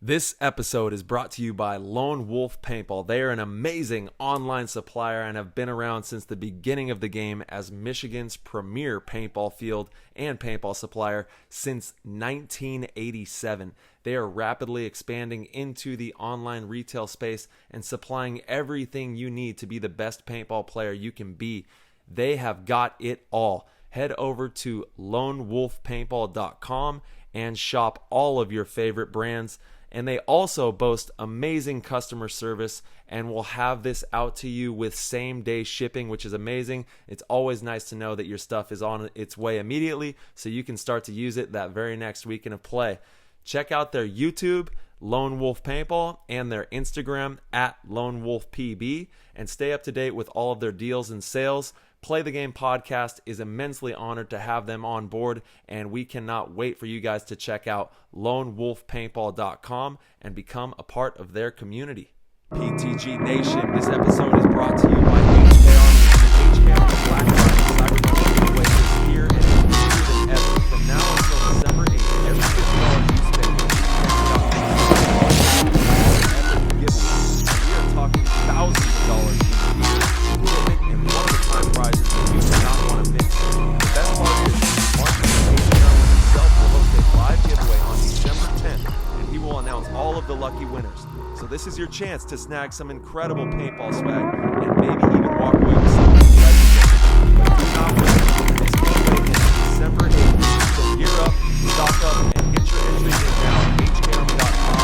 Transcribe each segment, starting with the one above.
This episode is brought to you by Lone Wolf Paintball. They are an amazing online supplier and have been around since the beginning of the game as Michigan's premier paintball field and paintball supplier since 1987. They are rapidly expanding into the online retail space and supplying everything you need to be the best paintball player you can be. They have got it all. Head over to lonewolfpaintball.com and shop all of your favorite brands. And they also boast amazing customer service and will have this out to you with same-day shipping, which is amazing. It's always nice to know that your stuff is on its way immediately so you can start to use it that very next weekend of play. Check out their YouTube, Lone Wolf Paintball, and their Instagram at Lone Wolf PB, and stay up to date with all of their deals and sales. Play the Game podcast is immensely honored to have them on board, and we cannot wait for you guys to check out lonewolfpaintball.com and become a part of their community. PTG Nation, this episode is brought to you by HK Army. HK Army Black Friday Cyber Monday giveaway is here and it's bigger than ever. From now until December 8th, every $50 you spend giveaway. We are talking thousands of dollars in gear, equipment, and one-of-a-kind prizes that you do not want to miss. The best part is, Marcello himself will host a live giveaway on December 10th, and he will announce all of the lucky winners. So this is your chance to snag some incredible paintball swag and maybe even walk away with something legendary. Do not wait. This giveaway is December 8th. So gear up, stock up, and get your entries in now at hkarmy.com.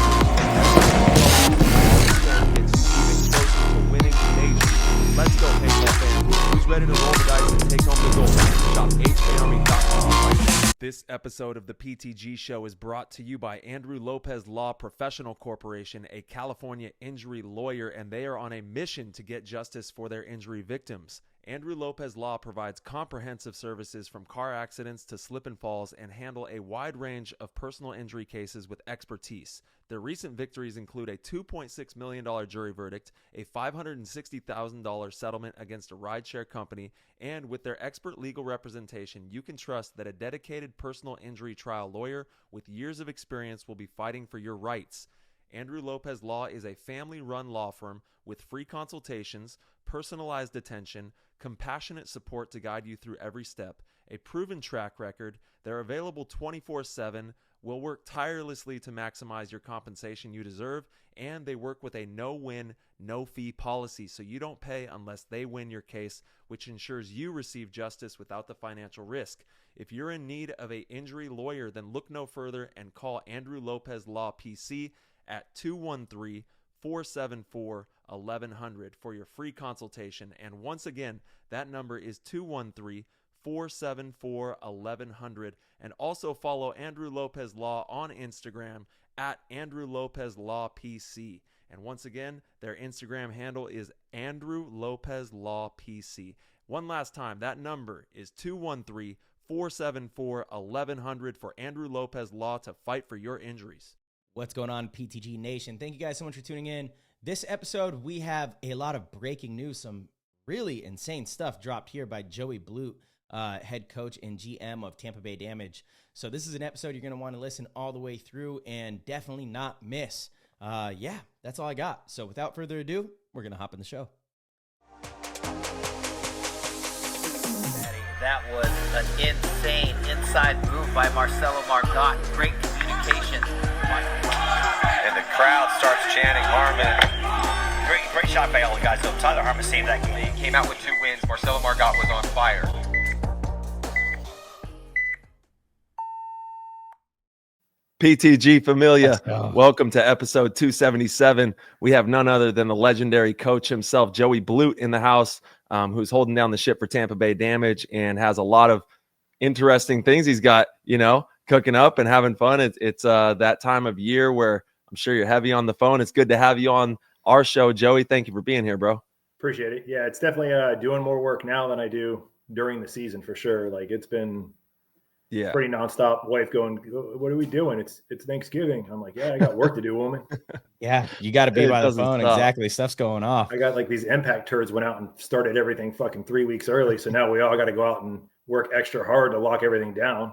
Gets you even closer to winning major. Let's go, paintball fans. Who's ready to roll the dice and take home the gold? Shop hkarmy.com right now. This episode of the PTG Show is brought to you by Andrew Lopez Law Professional Corporation, a California injury lawyer, and they are on a mission to get justice for their injury victims. Andrew Lopez Law provides comprehensive services from car accidents to slip and falls and handle a wide range of personal injury cases with expertise. Their recent victories include a $2.6 million jury verdict, a $560,000 settlement against a rideshare company, and with their expert legal representation, you can trust that a dedicated personal injury trial lawyer with years of experience will be fighting for your rights. Andrew Lopez Law is a family-run law firm with free consultations, personalized attention, compassionate support to guide you through every step, a proven track record. They're available 24/7, will work tirelessly to maximize your compensation you deserve, and they work with a no-win, no-fee policy, so you don't pay unless they win your case, which ensures you receive justice without the financial risk. If you're in need of an injury lawyer, then look no further and call Andrew Lopez Law PC at 213-474-1100 for your free consultation. And once again, that number is 213-474-1100. And also follow Andrew Lopez Law on Instagram at Andrew Lopez Law PC. And once again, their Instagram handle is Andrew Lopez Law PC. One last time, that number is 213-474-1100 for Andrew Lopez Law to fight for your injuries. What's going on, PTG Nation? Thank you guys so much for tuning in. This episode, we have a lot of breaking news, some really insane stuff dropped here by Joey Blute, head coach and GM of Tampa Bay Damage. So this is an episode you're going to want to listen all the way through and definitely not miss. Yeah, that's all I got. So without further ado, we're going to hop in the show. That was an insane inside move by Marcello Margot. Great communication. And the crowd starts chanting Harmon. Great shot by all the guys. So Tyler Harmon saved that game. He came out with 2 wins. Marcello Margot was on fire. PTG Familia, welcome to episode 277. We have none other than the legendary coach himself, Joey Blute, in the house, who's holding down the ship for Tampa Bay Damage and has a lot of interesting things he's got, cooking up and having fun. It's that time of year where I'm sure you're heavy on the phone. It's good to have you on our show, Joey. Thank you for being here, bro. Appreciate it. Yeah, it's definitely doing more work now than I do during the season for sure. Like it's been pretty nonstop. Wife going, what are we doing? It's Thanksgiving. I'm like, yeah, I got work to do, woman. Yeah, you got to be by the phone. Stop. Exactly. Stuff's going off. I got like these impact turds went out and started everything fucking 3 weeks early. So now we all got to go out and work extra hard to lock everything down.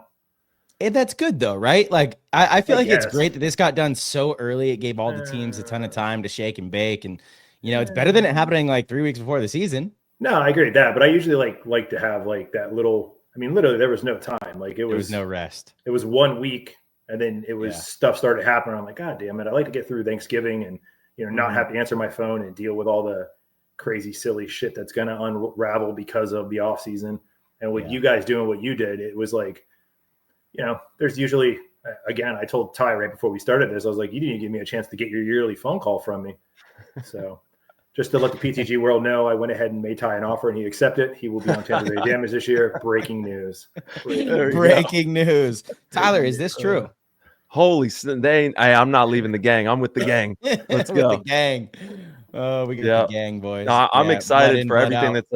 that's good though, right? Like I feel like it's guess. great that this got done so early. It gave all the teams a ton of time to shake and bake, and it's better than it happening like 3 weeks before the season. No, I agree with that, but I usually like to have like that little. I mean, literally, there was no time. Like there was no rest. It was 1 week, and then it was stuff started happening. I'm like, God damn it! I like to get through Thanksgiving and not have to answer my phone and deal with all the crazy, silly shit that's going to unravel because of the off season. And with you guys doing what you did, it was like, there's usually, again, I told Ty right before we started this, I was like, you didn't give me a chance to get your yearly phone call from me. So just to let the PTG world know, I went ahead and made Ty an offer and he accepted. He will be on Tampa Bay Damage this year. Breaking news. Breaking news. Tyler, is this true? Holy, I'm not leaving the gang. I'm with the gang. Let's go. With the gang. Oh, we got the gang, boys. No, I'm excited for everything. That's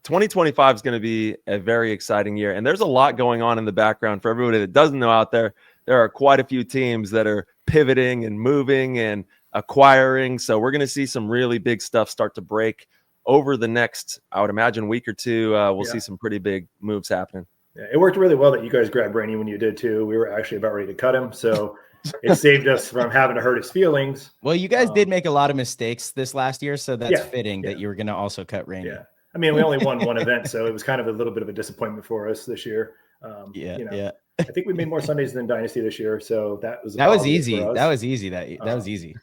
2025 is going to be a very exciting year, and there's a lot going on in the background for everybody that doesn't know out there. There are quite a few teams that are pivoting and moving and acquiring. So we're going to see some really big stuff start to break over the next, I would imagine, week or two. We'll see some pretty big moves happening. Yeah, it worked really well that you guys grabbed Rainey when you did too. We were actually about ready to cut him, so it saved us from having to hurt his feelings. Well, you guys did make a lot of mistakes this last year, so that's fitting that you were going to also cut Rainey. Yeah, I mean, we only won one event, so it was kind of a little bit of a disappointment for us this year. I think we made more Sundays than Dynasty this year, so that was easy. That was easy. That was easy.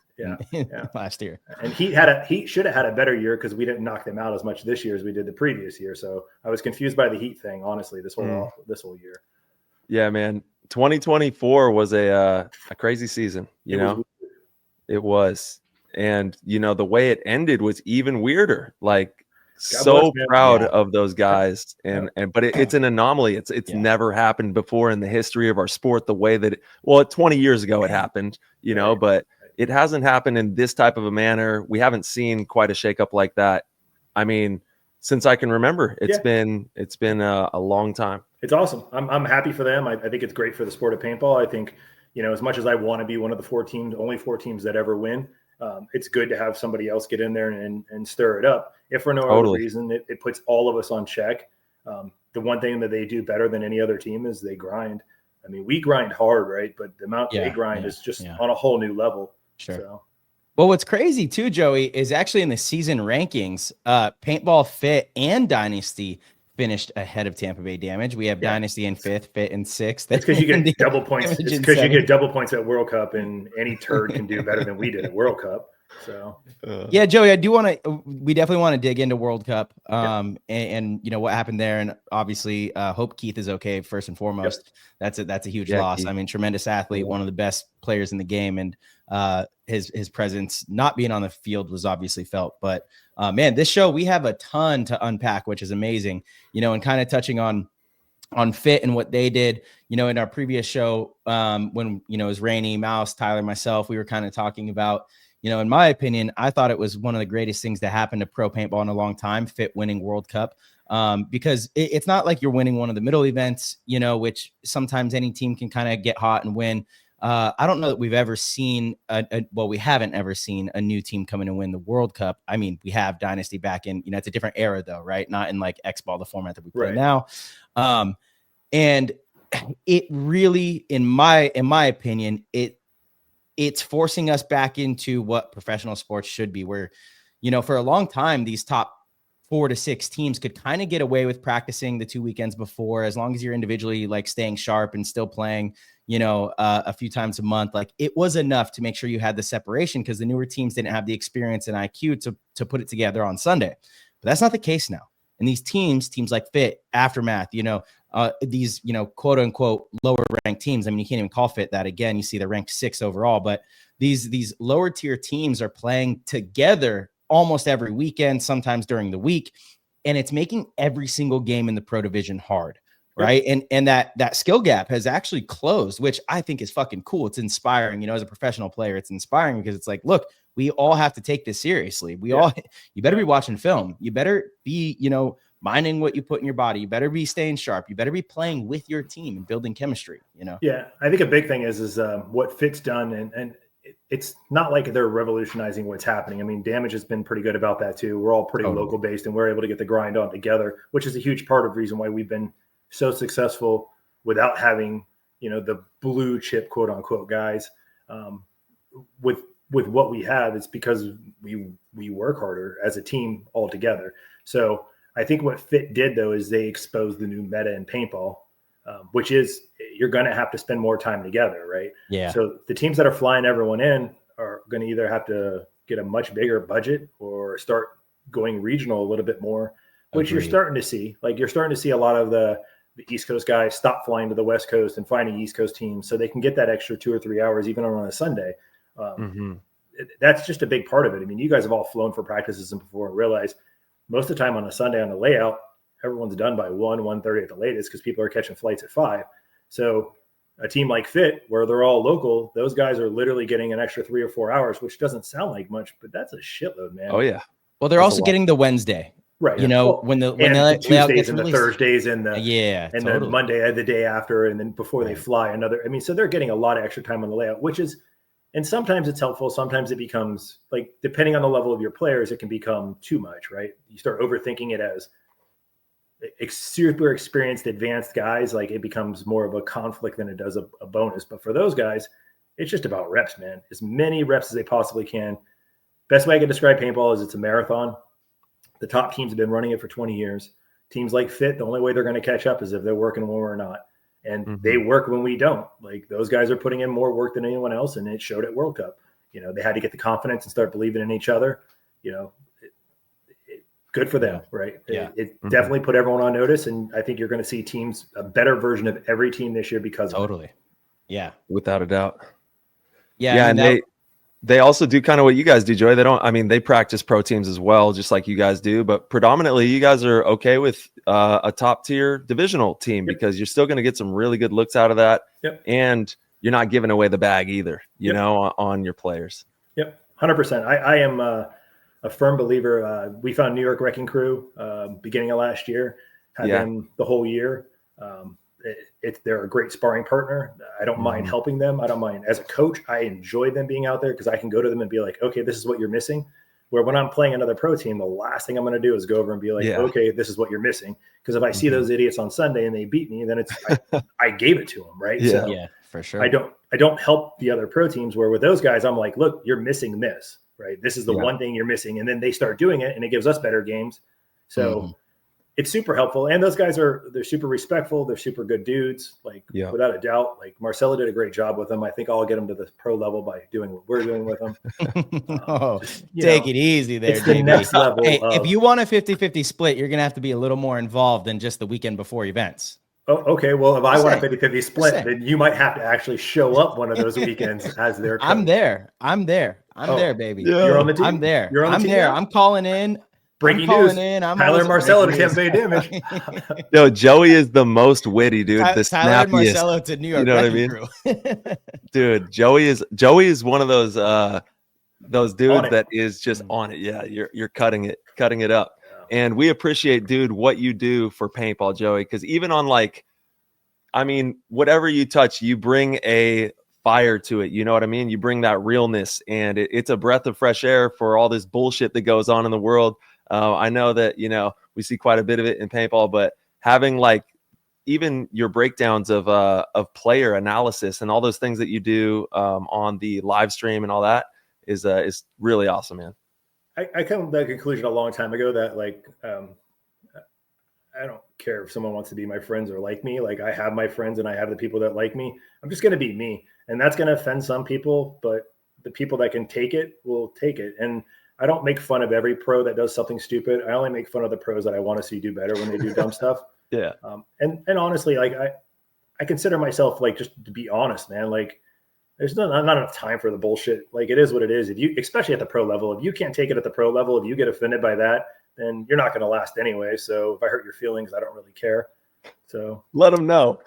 Last year. And Heat should have had a better year because we didn't knock them out as much this year as we did the previous year. So I was confused by the Heat thing, honestly, this whole year. Yeah, man. 2024 was a crazy season. It was, and the way it ended was even weirder. Like, so proud of those guys, but it's an anomaly. It's never happened before in the history of our sport. The way that 20 years ago it happened, but it hasn't happened in this type of a manner. We haven't seen quite a shakeup like that. I mean, since I can remember, it's been a long time. It's awesome. I'm happy for them. I think it's great for the sport of paintball. I think, as much as I want to be one of the only four teams that ever win, it's good to have somebody else get in there and stir it up. If for no other reason, it puts all of us on check. The one thing that they do better than any other team is they grind. I mean, we grind hard, right? But the amount they grind is just on a whole new level. Sure. So. Well, what's crazy too, Joey, is actually in the season rankings, Paintball, Fit, and Dynasty finished ahead of Tampa Bay Damage. We have Dynasty in 5th, Fit in 6th. It's because you get double points. It's because you get double points at World Cup, and any turd can do better than we did at World Cup. So yeah, Joey, we definitely want to dig into World Cup and what happened there. And obviously hope Keith is okay first and foremost. That's a huge loss. Keith. I mean, tremendous athlete, one of the best players in the game. And his presence not being on the field was obviously felt, but man, this show, we have a ton to unpack, which is amazing, and kind of touching on Fit and what they did, in our previous show, when, it was Rainey, Mouse, Tyler, myself, we were kind of talking about, in my opinion, I thought it was one of the greatest things that happened to pro paintball in a long time, Fit winning World Cup, because it's not like you're winning one of the middle events, which sometimes any team can kind of get hot and win. I don't know that we've ever seen we haven't ever seen a new team come in and win the World Cup. I mean, we have Dynasty back in, it's a different era though, right? Not in like X-Ball, the format that we play now. And it really, in my opinion, it's forcing us back into what professional sports should be, where, for a long time, these top 4 to 6 teams could kind of get away with practicing the 2 weekends before, as long as you're individually like staying sharp and still playing, a few times a month. Like, it was enough to make sure you had the separation, because the newer teams didn't have the experience and IQ to put it together on Sunday. But that's not the case now. And these teams like Fit, Aftermath, these, quote unquote, lower ranked teams. I mean, you can't even call Fit that. Again, you see they're ranked 6 overall, but these lower tier teams are playing together almost every weekend, sometimes during the week. And it's making every single game in the pro division hard. Right. And that skill gap has actually closed, which I think is fucking cool. It's inspiring, as a professional player, it's inspiring because it's like, look, we all have to take this seriously. You better be watching film. You better be, minding what you put in your body. You better be staying sharp. You better be playing with your team and building chemistry, Yeah. I think a big thing is what Fit's done. And it's not like they're revolutionizing what's happening. I mean, Damage has been pretty good about that too. We're all pretty local based, and we're able to get the grind on together, which is a huge part of the reason why we've been so successful without having the blue chip, quote unquote, guys. With what we have, it's because we work harder as a team all together. So I think what Fit did, though, is they exposed the new meta in paintball, which is you're going to have to spend more time together, right? Yeah. So the teams that are flying everyone in are going to either have to get a much bigger budget or start going regional a little bit more, which Agreed. you're starting to see. Like you're starting to see a lot of the East Coast guys stop flying to the West Coast and finding East Coast teams so they can get that extra 2 or 3 hours even on a Sunday. That's just a big part of it. I mean, you guys have all flown for practices and before and realize most of the time on a Sunday on the layout, everyone's done by 1:30 at the latest because people are catching flights at 5. So a team like Fit, where they're all local, those guys are literally getting an extra 3 or 4 hours, which doesn't sound like much, but that's a shitload, man. Oh yeah. Well, they're also getting the Wednesday, right? When the Tuesdays and the Thursdays and the totally. the Monday the day after, and then before they fly another. I mean, so they're getting a lot of extra time on the layout, which is, and sometimes it's helpful. Sometimes it becomes like, depending on the level of your players, it can become too much, right? You start overthinking it as super experienced, advanced guys. Like it becomes more of a conflict than it does a bonus. But for those guys, it's just about reps, man. As many reps as they possibly can. Best way I can describe paintball is it's a marathon. The top teams have been running it for 20 years. Teams like Fit, the only way they're going to catch up is if they're working when we're not. And they work when we don't. Like those guys are putting in more work than anyone else, and it showed at World Cup. They had to get the confidence and start believing in each other. Good for them, right? Yeah. It definitely put everyone on notice, and I think you're going to see teams, a better version of every team this year because of it. Yeah, without a doubt. Yeah, and they also do kind of what you guys do, Joey. They practice pro teams as well, just like you guys do, but predominantly you guys are okay with a top tier divisional team because you're still going to get some really good looks out of that. Yep. And you're not giving away the bag either, on your players. Yep. 100%. I am a firm believer. We found New York Wrecking Crew beginning of last year, had them the whole year. They're a great sparring partner. I don't mind helping them. I don't mind as a coach. I enjoy them being out there because I can go to them and be like, okay, this is what you're missing. Where when I'm playing another pro team, the last thing I'm going to do is go over and be like, okay, this is what you're missing. Because if I see those idiots on Sunday and they beat me, then it's I gave it to them, right? Yeah, so for sure. I don't help the other pro teams. Where with those guys, I'm like, look, you're missing this, right? This is the one thing you're missing, and then they start doing it, and it gives us better games. So. It's super helpful. And those guys they're super respectful. They're super good dudes. Like without a doubt, like Marcello did a great job with them. I think I'll get them to the pro level by doing what we're doing with them. Take it easy there. It's the next level. Hey, if you want a 50-50 split, you're going to have to be a little more involved than just the weekend before events. Oh, okay. Well, if I want a 50-50 split, then you might have to actually show up one of those weekends as their coach. I'm there, baby. Yeah. You're on the team. I'm there. You're on the team there. now? I'm calling in. Breaking news. Tyler Marcello to Tampa Bay Damage. No, Joey is the most witty, dude. The Tyler snappiest. Marcello to New York. You know what I mean? Dude, Joey is one of those dudes that is just on it. Yeah, you're cutting it up. And we appreciate, dude, what you do for paintball, Joey, because even on whatever you touch, you bring a fire to it. You know what I mean? You bring that realness, and it's a breath of fresh air for all this bullshit that goes on in the world. I know that, we see quite a bit of it in paintball, but having even your breakdowns of player analysis and all those things that you do on the live stream and all that is really awesome, man. I come to that conclusion a long time ago that I don't care if someone wants to be my friends or like me. Like I have my friends and I have the people that like me. I'm just going to be me. And that's going to offend some people, but the people that can take it will take it. And I don't make fun of every pro that does something stupid. I only make fun of the pros that I want to see do better when they do dumb stuff. Yeah. And honestly, I consider myself just to be honest, man. There's not enough time for the bullshit. It is what it is. If you, especially at the pro level, if you can't take it at the pro level, if you get offended by that, then you're not going to last anyway. So if I hurt your feelings, I don't really care. So let them know.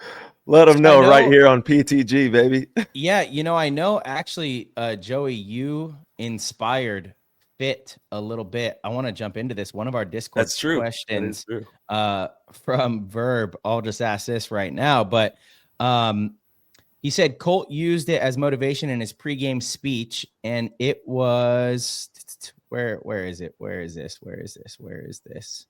Let them know right here on PTG, baby. Yeah. I know actually, Joey, you inspired Fit a little bit. I want to jump into this. One of our Discord questions from Verb. I'll just ask this right now, but he said Colt used it as motivation in his pregame speech, and it was where is it? Where is this?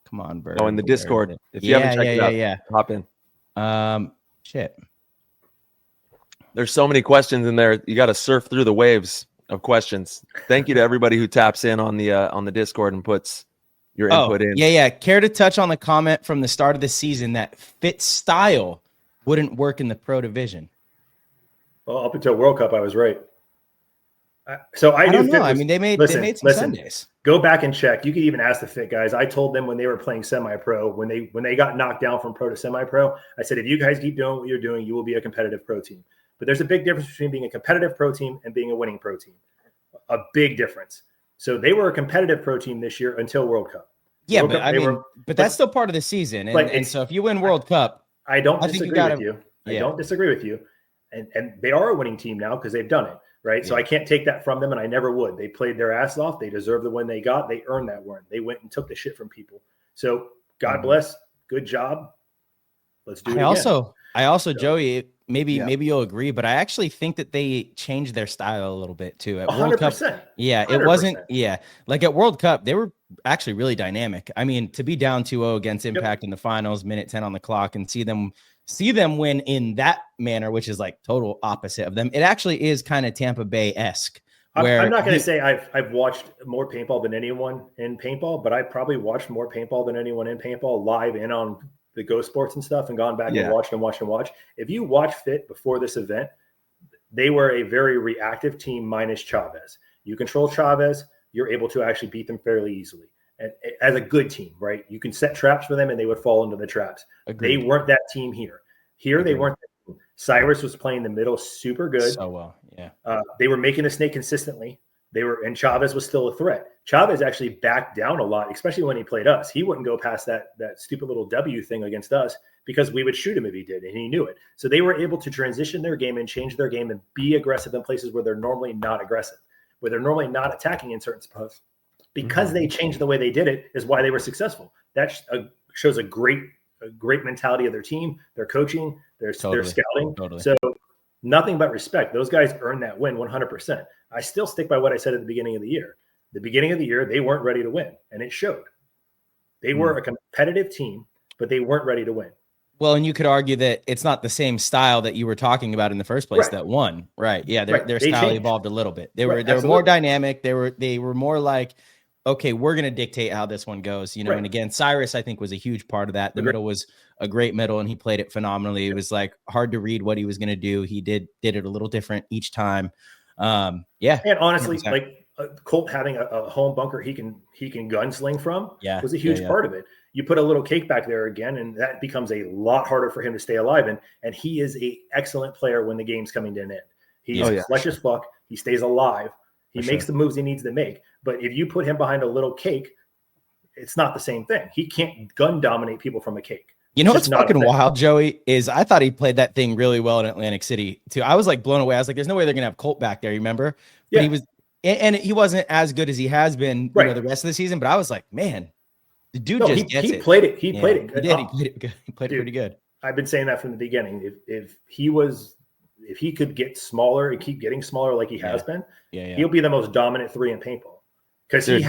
Come on, Verb. Oh, in the Discord. If you haven't checked it out, hop in. Shit. There's so many questions in there. You got to surf through the waves of questions. Thank you to everybody who taps in on the Discord and puts your input in. Yeah. Care to touch on the comment from the start of the season that fit style wouldn't work in the pro division? Well, up until World Cup, I was right. I don't know. I mean, they made some Sundays. Go back and check. You could even ask the fit guys. I told them when they were playing semi-pro, when they got knocked down from pro to semi-pro, I said, if you guys keep doing what you're doing, you will be a competitive pro team. But there's a big difference between being a competitive pro team and being a winning pro team. A big difference. So they were a competitive pro team this year until World Cup. Yeah, World Cup, but that's still part of the season. And so if you win World Cup, I don't disagree with you. I don't disagree with you. And they are a winning team now because they've done it. Right. Yeah. So I can't take that from them, and I never would. They played their ass off. They deserve the win they got. They earned that win. They went and took the shit from people. So God bless. Good job. Let's do it again. I also, Joey, maybe you'll agree, but I actually think that they changed their style a little bit too at 100%. World Cup. Yeah, 100%. It wasn't. Yeah, like at World Cup, they were actually really dynamic. I mean, to be down 2-0 against Impact in the finals, minute 10 on the clock, and see them win in that manner, which is like total opposite of them. It actually is kind of Tampa Bay-esque. I'm not going to say I've watched more paintball than anyone in paintball, but I probably watched more paintball than anyone in paintball live and on the Go Sports and stuff, and gone back and watched. If you watch Fit before this event, they were a very reactive team minus Chavez. You control Chavez, you're able to actually beat them fairly easily. And as a good team, right? You can set traps for them and they would fall into the traps. Agreed. They weren't that team here. They weren't that team. Cyrus was playing the middle super good. So well, yeah. They were making a snake consistently. And Chavez was still a threat. Chavez actually backed down a lot, especially when he played us. He wouldn't go past that stupid little W thing against us because we would shoot him if he did, and he knew it. So they were able to transition their game and change their game and be aggressive in places where they're normally not aggressive, where they're normally not attacking in certain spots. Because they changed the way they did it is why they were successful. That shows a great mentality of their team, their coaching, their scouting. Totally. So nothing but respect. Those guys earned that win 100%. I still stick by what I said at the beginning of the year. The beginning of the year, they weren't ready to win, and it showed. They were a competitive team, but they weren't ready to win. Well, and you could argue that it's not the same style that you were talking about in the first place that won. Right. Yeah, their style evolved a little bit. They were more dynamic. They were more like, okay, we're going to dictate how this one goes, and again, Cyrus, I think, was a huge part of that. The middle was a great middle, and he played it phenomenally. It was like hard to read what he was going to do. He did it a little different each time. And honestly, 100%. Like Colt having a home bunker he can gunsling from was a huge part of it. You put a little cake back there again, and that becomes a lot harder for him to stay alive. And he is a excellent player when the game's coming to an end. He's flesh as fuck. He stays alive. He makes the moves he needs to make. But if you put him behind a little cake, it's not the same thing. He can't gun dominate people from a cake. You know what's fucking wild, Joey, is I thought he played that thing really well in Atlantic City too. I was like blown away. I was like, there's no way they're going to have Colt back there. You remember? But he was, and he wasn't as good as he has been the rest of the season. But I was like, man, the dude gets it. He played it. He played it good. He did. He played it good. He played it pretty good. I've been saying that from the beginning. If he could get smaller and keep getting smaller like he has been, he'll be the most dominant 3 in paintball. Because he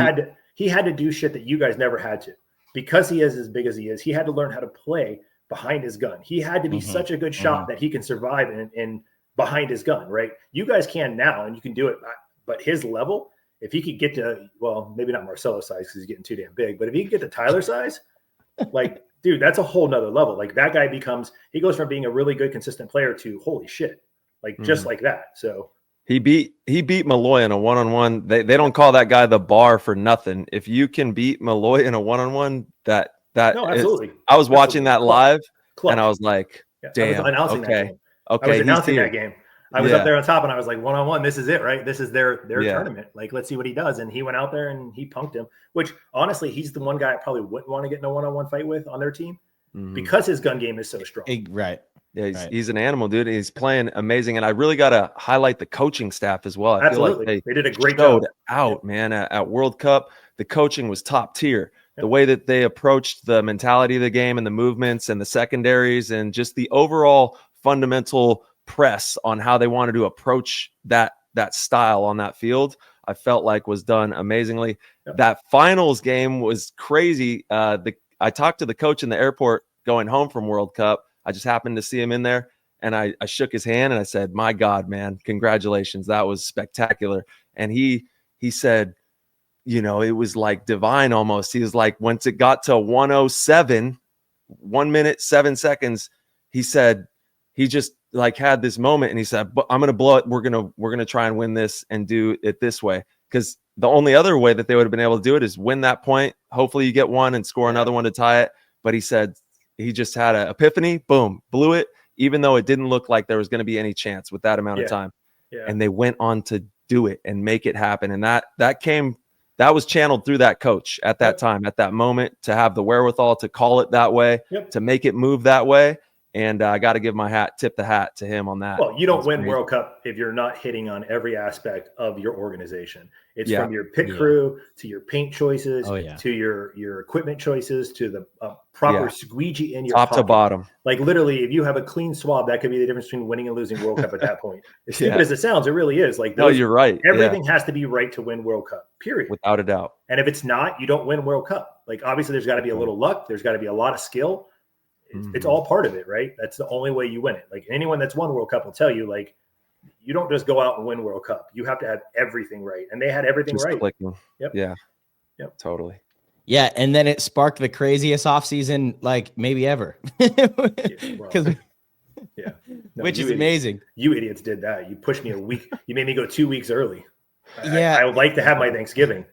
had to do shit that you guys never had to. Because he is as big as he is, he had to learn how to play behind his gun. He had to be such a good shot that he can survive in behind his gun, right? You guys can now, and you can do it. But his level, if he could get to, well, maybe not Marcello size because he's getting too damn big, but if he could get to Tyler size, like, dude, that's a whole nother level. Like that guy he goes from being a really good, consistent player to holy shit, like just like that. So he beat Malloy in a one-on-one. They don't call that guy the bar for nothing. If you can beat Malloy in a one-on-one, that no, absolutely. I was watching that live, and I was like, damn. I was announcing that game. I was announcing that game. I was up there on top, and I was like, one-on-one, this is it, right? This is their tournament. Like, let's see what he does. And he went out there and he punked him, which honestly, he's the one guy I probably wouldn't want to get in a one-on-one fight with on their team because his gun game is so strong. Right. Yeah, he's an animal, dude. He's playing amazing. And I really got to highlight the coaching staff as well. I feel like they did a great job out, man. At World Cup, the coaching was top tier. The way that they approached the mentality of the game and the movements and the secondaries and just the overall fundamental press on how they wanted to approach that style on that field, I felt like was done amazingly. That finals game was crazy. I talked to the coach in the airport going home from World Cup. I just happened to see him in there, And I shook his hand and I said, my God, man, congratulations. That was spectacular. And he said, you know, it was like divine almost. He was like, once it got to 107, 1 minute, 7 seconds, he said, he just like had this moment and he said, but I'm going to blow it. We're going to try and win this and do it this way. Because the only other way that they would have been able to do it is win that point. Hopefully you get one and score another one to tie it. But he said he just had an epiphany, boom, blew it, even though it didn't look like there was going to be any chance with that amount of time. Yeah. And they went on to do it and make it happen. And that was channeled through that coach at that time, at that moment, to have the wherewithal to call it that way, to make it move that way. And I got to give tip the hat to him on that. Well, you don't win World Cup if you're not hitting on every aspect of your organization. It's from your pit crew to your paint choices, to your equipment choices, to the proper squeegee in your top pocket. To bottom. Like literally, if you have a clean swab, that could be the difference between winning and losing World Cup at that point. As stupid as it sounds, it really is. Like, no, you're right. Everything has to be right to win World Cup, period. Without a doubt. And if it's not, you don't win World Cup. Like, obviously, there's got to be a little luck. There's got to be a lot of skill. It's all part of it, right? That's the only way you win it. Like, anyone that's won World Cup will tell you, like, you don't just go out and win World Cup. You have to have everything right. And they had everything just right. Clicking. Yep. Yeah. Yep. Totally. Yeah. And then it sparked the craziest offseason, like maybe ever. Which is amazing. You idiots did that. You pushed me a week. You made me go 2 weeks early. I would like to have my Thanksgiving.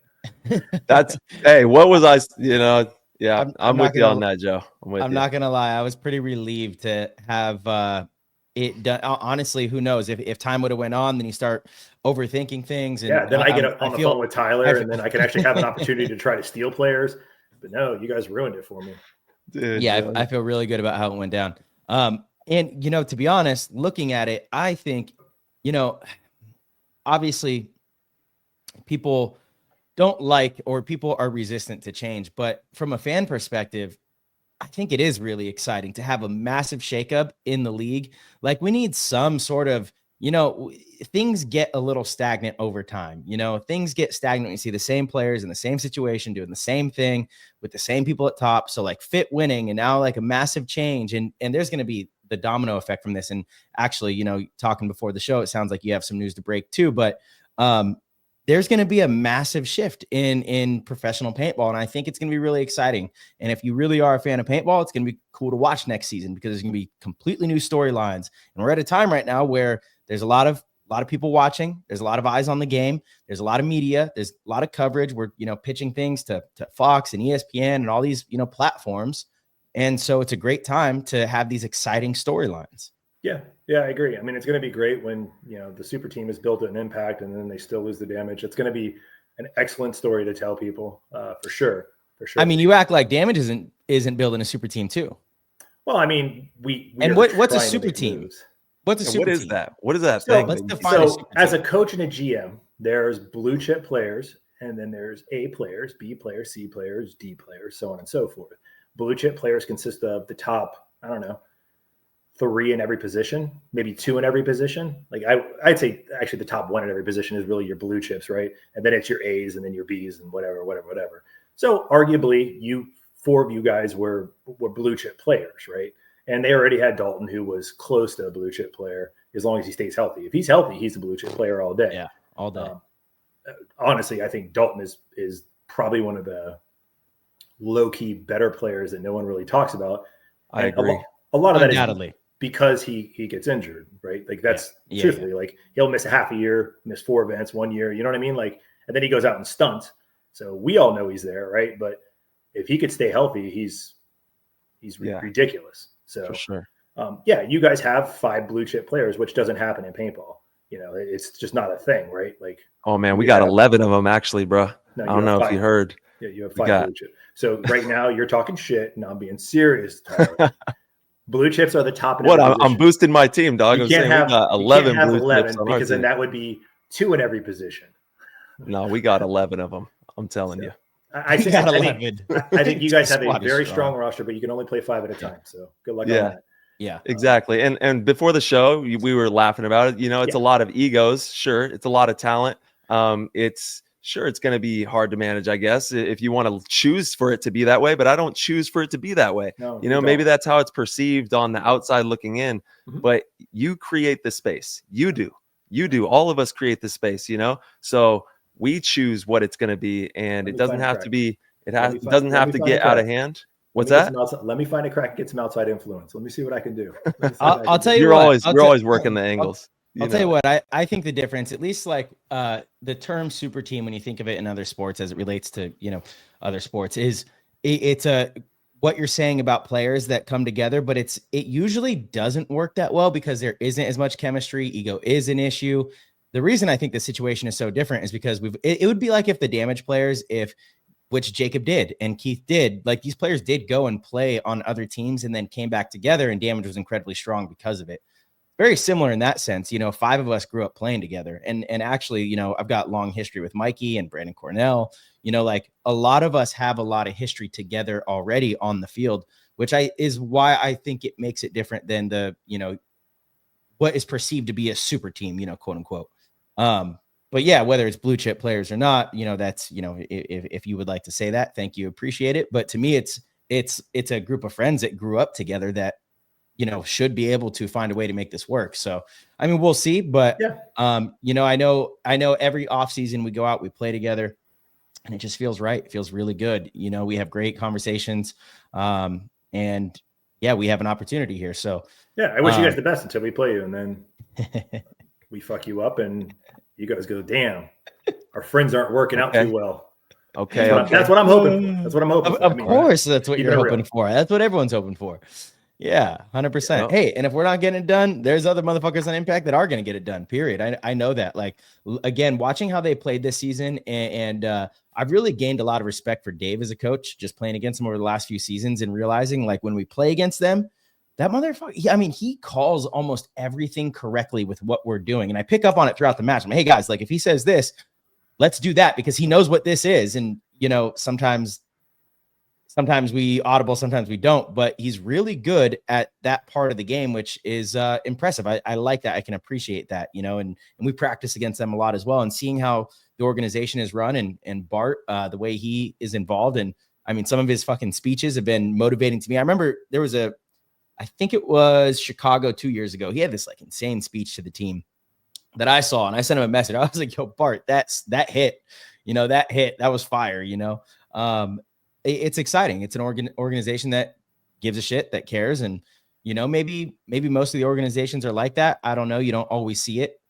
Hey, what was I, yeah, I'm with you on that, Joe. I'm not going to lie. I was pretty relieved to have it done. Honestly, who knows if time would have went on, then you start overthinking things. And then I get on the phone with Tyler and then I can actually have an opportunity to try to steal players. But no, you guys ruined it for me. Dude, yeah, I feel really good about how it went down. And, to be honest, looking at it, I think, obviously people don't like, or people are resistant to change, but from a fan perspective, I think it is really exciting to have a massive shakeup in the league. Like, we need some sort of, things get a little stagnant over time. Things get stagnant when you see the same players in the same situation doing the same thing with the same people at top. So like Fit winning, and now like a massive change, and there's going to be the domino effect from this. And actually, talking before the show, it sounds like you have some news to break too, but there's going to be a massive shift in professional paintball. And I think it's going to be really exciting. And if you really are a fan of paintball, it's going to be cool to watch next season, because there's going to be completely new storylines. And we're at a time right now where there's a lot of people watching. There's a lot of eyes on the game. There's a lot of media. There's a lot of coverage. We're, pitching things to Fox and ESPN and all these, platforms. And so it's a great time to have these exciting storylines. Yeah, I agree. I mean, it's going to be great when, the super team has built an impact and then they still lose the damage. It's going to be an excellent story to tell people, for sure. I mean, you act like Damage isn't building a super team too. Well, I mean, we and what's a super team? Moves. What's a super team? What is that thing? Let's define so as a coach and a GM, there's blue chip players, and then there's A players, B players, C players, D players, so on and so forth. Blue chip players consist of the top, 3 in every position, maybe 2 in every position. Like I'd say actually the top 1 in every position is really your blue chips, right? And then it's your A's and then your B's and whatever. So arguably 4 of you guys were blue chip players, right? And they already had Dalton, who was close to a blue chip player, as long as he stays healthy. If he's healthy, he's a blue chip player all day. Yeah, all day. Honestly, I think Dalton is probably one of the low-key better players that no one really talks about. I agree. A lot of that Undoubtedly. is because he gets injured, right? Like that's truthfully, like he'll miss a half a year, miss 4 events 1 year, you know what I mean? Like, and then he goes out and stunts. So we all know he's there, right? But if he could stay healthy, he's ridiculous. So for sure. You guys have 5 blue chip players, which doesn't happen in paintball. It's just not a thing, right? Like, oh man, we got 11 of them actually, bro. I don't know 5. If you heard. Yeah, you have 5 blue chip. So right now you're talking shit, and I'm being serious, Tyler. Blue chips are the top. What? I'm boosting my team, dog. I'm saying we got 11 blue chips on because then that would be 2 in every position. No, we got 11 of them. I'm telling you. I think you guys have a very strong roster, but you can only play 5 at a time. So good luck on that. Yeah, exactly. And before the show, we were laughing about it. It's a lot of egos. Sure, it's a lot of talent. It's sure, it's going to be hard to manage, I guess, if you want to choose for it to be that way, but I don't choose for it to be that way. No, Maybe that's how it's perceived on the outside looking in, Mhm. but you create the space. You do. All of us create the space, so we choose what it's going to be, and it doesn't have to be, it doesn't have to get out of hand. What's that? Let me find a crack, get some outside influence. Let me see what I can do. I'll tell you You're what. always working the angles. I'll tell you what, I think the difference, at least like the term super team, when you think of it in other sports as it relates to, other sports, is it's what you're saying about players that come together, but it usually doesn't work that well because there isn't as much chemistry. Ego is an issue. The reason I think the situation is so different is because it would be like if the Damage players, which Jacob did and Keith did, like these players did go and play on other teams and then came back together, and Damage was incredibly strong because of it. Very similar in that sense. 5 of us grew up playing together, and actually, I've got long history with Mikey and Brandon Cornell, like a lot of us have a lot of history together already on the field, which is why I think it makes it different than the, what is perceived to be a super team, quote unquote. But yeah, whether it's blue chip players or not, that's, if you would like to say that, thank you. Appreciate it. But to me, it's a group of friends that grew up together that, should be able to find a way to make this work. So, I mean, we'll see, but, yeah. I know every off season we go out, we play together, and it just feels right. It feels really good. We have great conversations, and yeah, we have an opportunity here. So yeah, I wish you guys the best until we play you. And then we fuck you up and you guys go, damn, our friends aren't working out too well. Okay. That's what I'm hoping for. That's what I'm hoping for. Of course, that's what you're hoping for. That's what everyone's hoping for. Yeah, 100%. Hey, and if we're not getting it done, there's other motherfuckers on Impact that are going to get it done, period. I know that. Like, again, watching how they played this season, and I've really gained a lot of respect for Dave as a coach, just playing against him over the last few seasons and realizing, like, when we play against them, that motherfucker, he calls almost everything correctly with what we're doing. And I pick up on it throughout the match. I'm like, hey, guys, like, if he says this, let's do that, because he knows what this is. And, sometimes we audible, sometimes we don't, but he's really good at that part of the game, which is impressive. I like that. I can appreciate that, and we practice against them a lot as well. And seeing how the organization is run and Bart, the way he is involved. And I mean, some of his fucking speeches have been motivating to me. I remember there was I think it was Chicago 2 years ago. He had this like insane speech to the team that I saw, and I sent him a message. I was like, yo, Bart, that hit, that was fire, it's exciting. It's an organization that gives a shit, that cares. And, maybe most of the organizations are like that. I don't know. You don't always see it.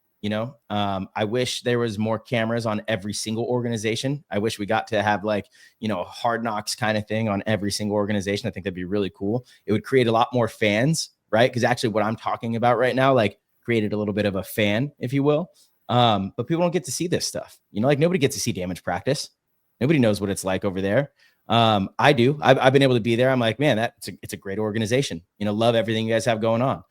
I wish there was more cameras on every single organization. I wish we got to have like, a Hard Knocks kind of thing on every single organization. I think that'd be really cool. It would create a lot more fans, right? Because actually what I'm talking about right now, like, created a little bit of a fan, if you will. But people don't get to see this stuff. Like, nobody gets to see Damage practice. Nobody knows what it's like over there. I do. I've been able to be there. I'm like, man, it's a great organization. Love everything you guys have going on.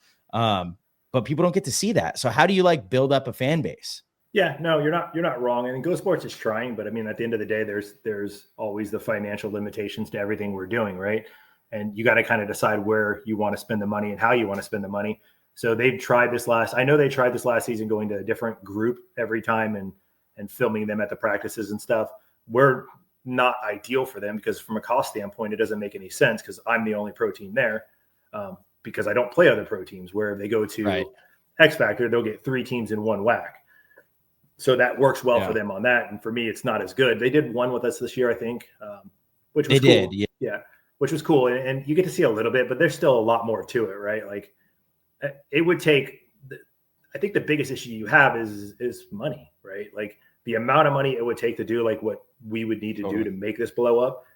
But people don't get to see that. So how do you like build up a fan base? Yeah, no, you're not wrong. And Go Sports is trying, but I mean, at the end of the day, there's always the financial limitations to everything we're doing, right? And you got to kind of decide where you want to spend the money and how you want to spend the money. So they've tried this I know they tried this last season, going to a different group every time and filming them at the practices and stuff. We're not ideal for them because from a cost standpoint, it doesn't make any sense because I'm the only pro team there because I don't play other pro teams. Where they go to X Factor, they'll get 3 teams in one whack. So that works well for them on that. And for me, it's not as good. They did one with us this year, I think, which was cool. Yeah, which was cool. And you get to see a little bit, but there's still a lot more to it, right? Like it would take, I think the biggest issue you have is money, right? Like the amount of money it would take to do like what we would need to do to make this blow up.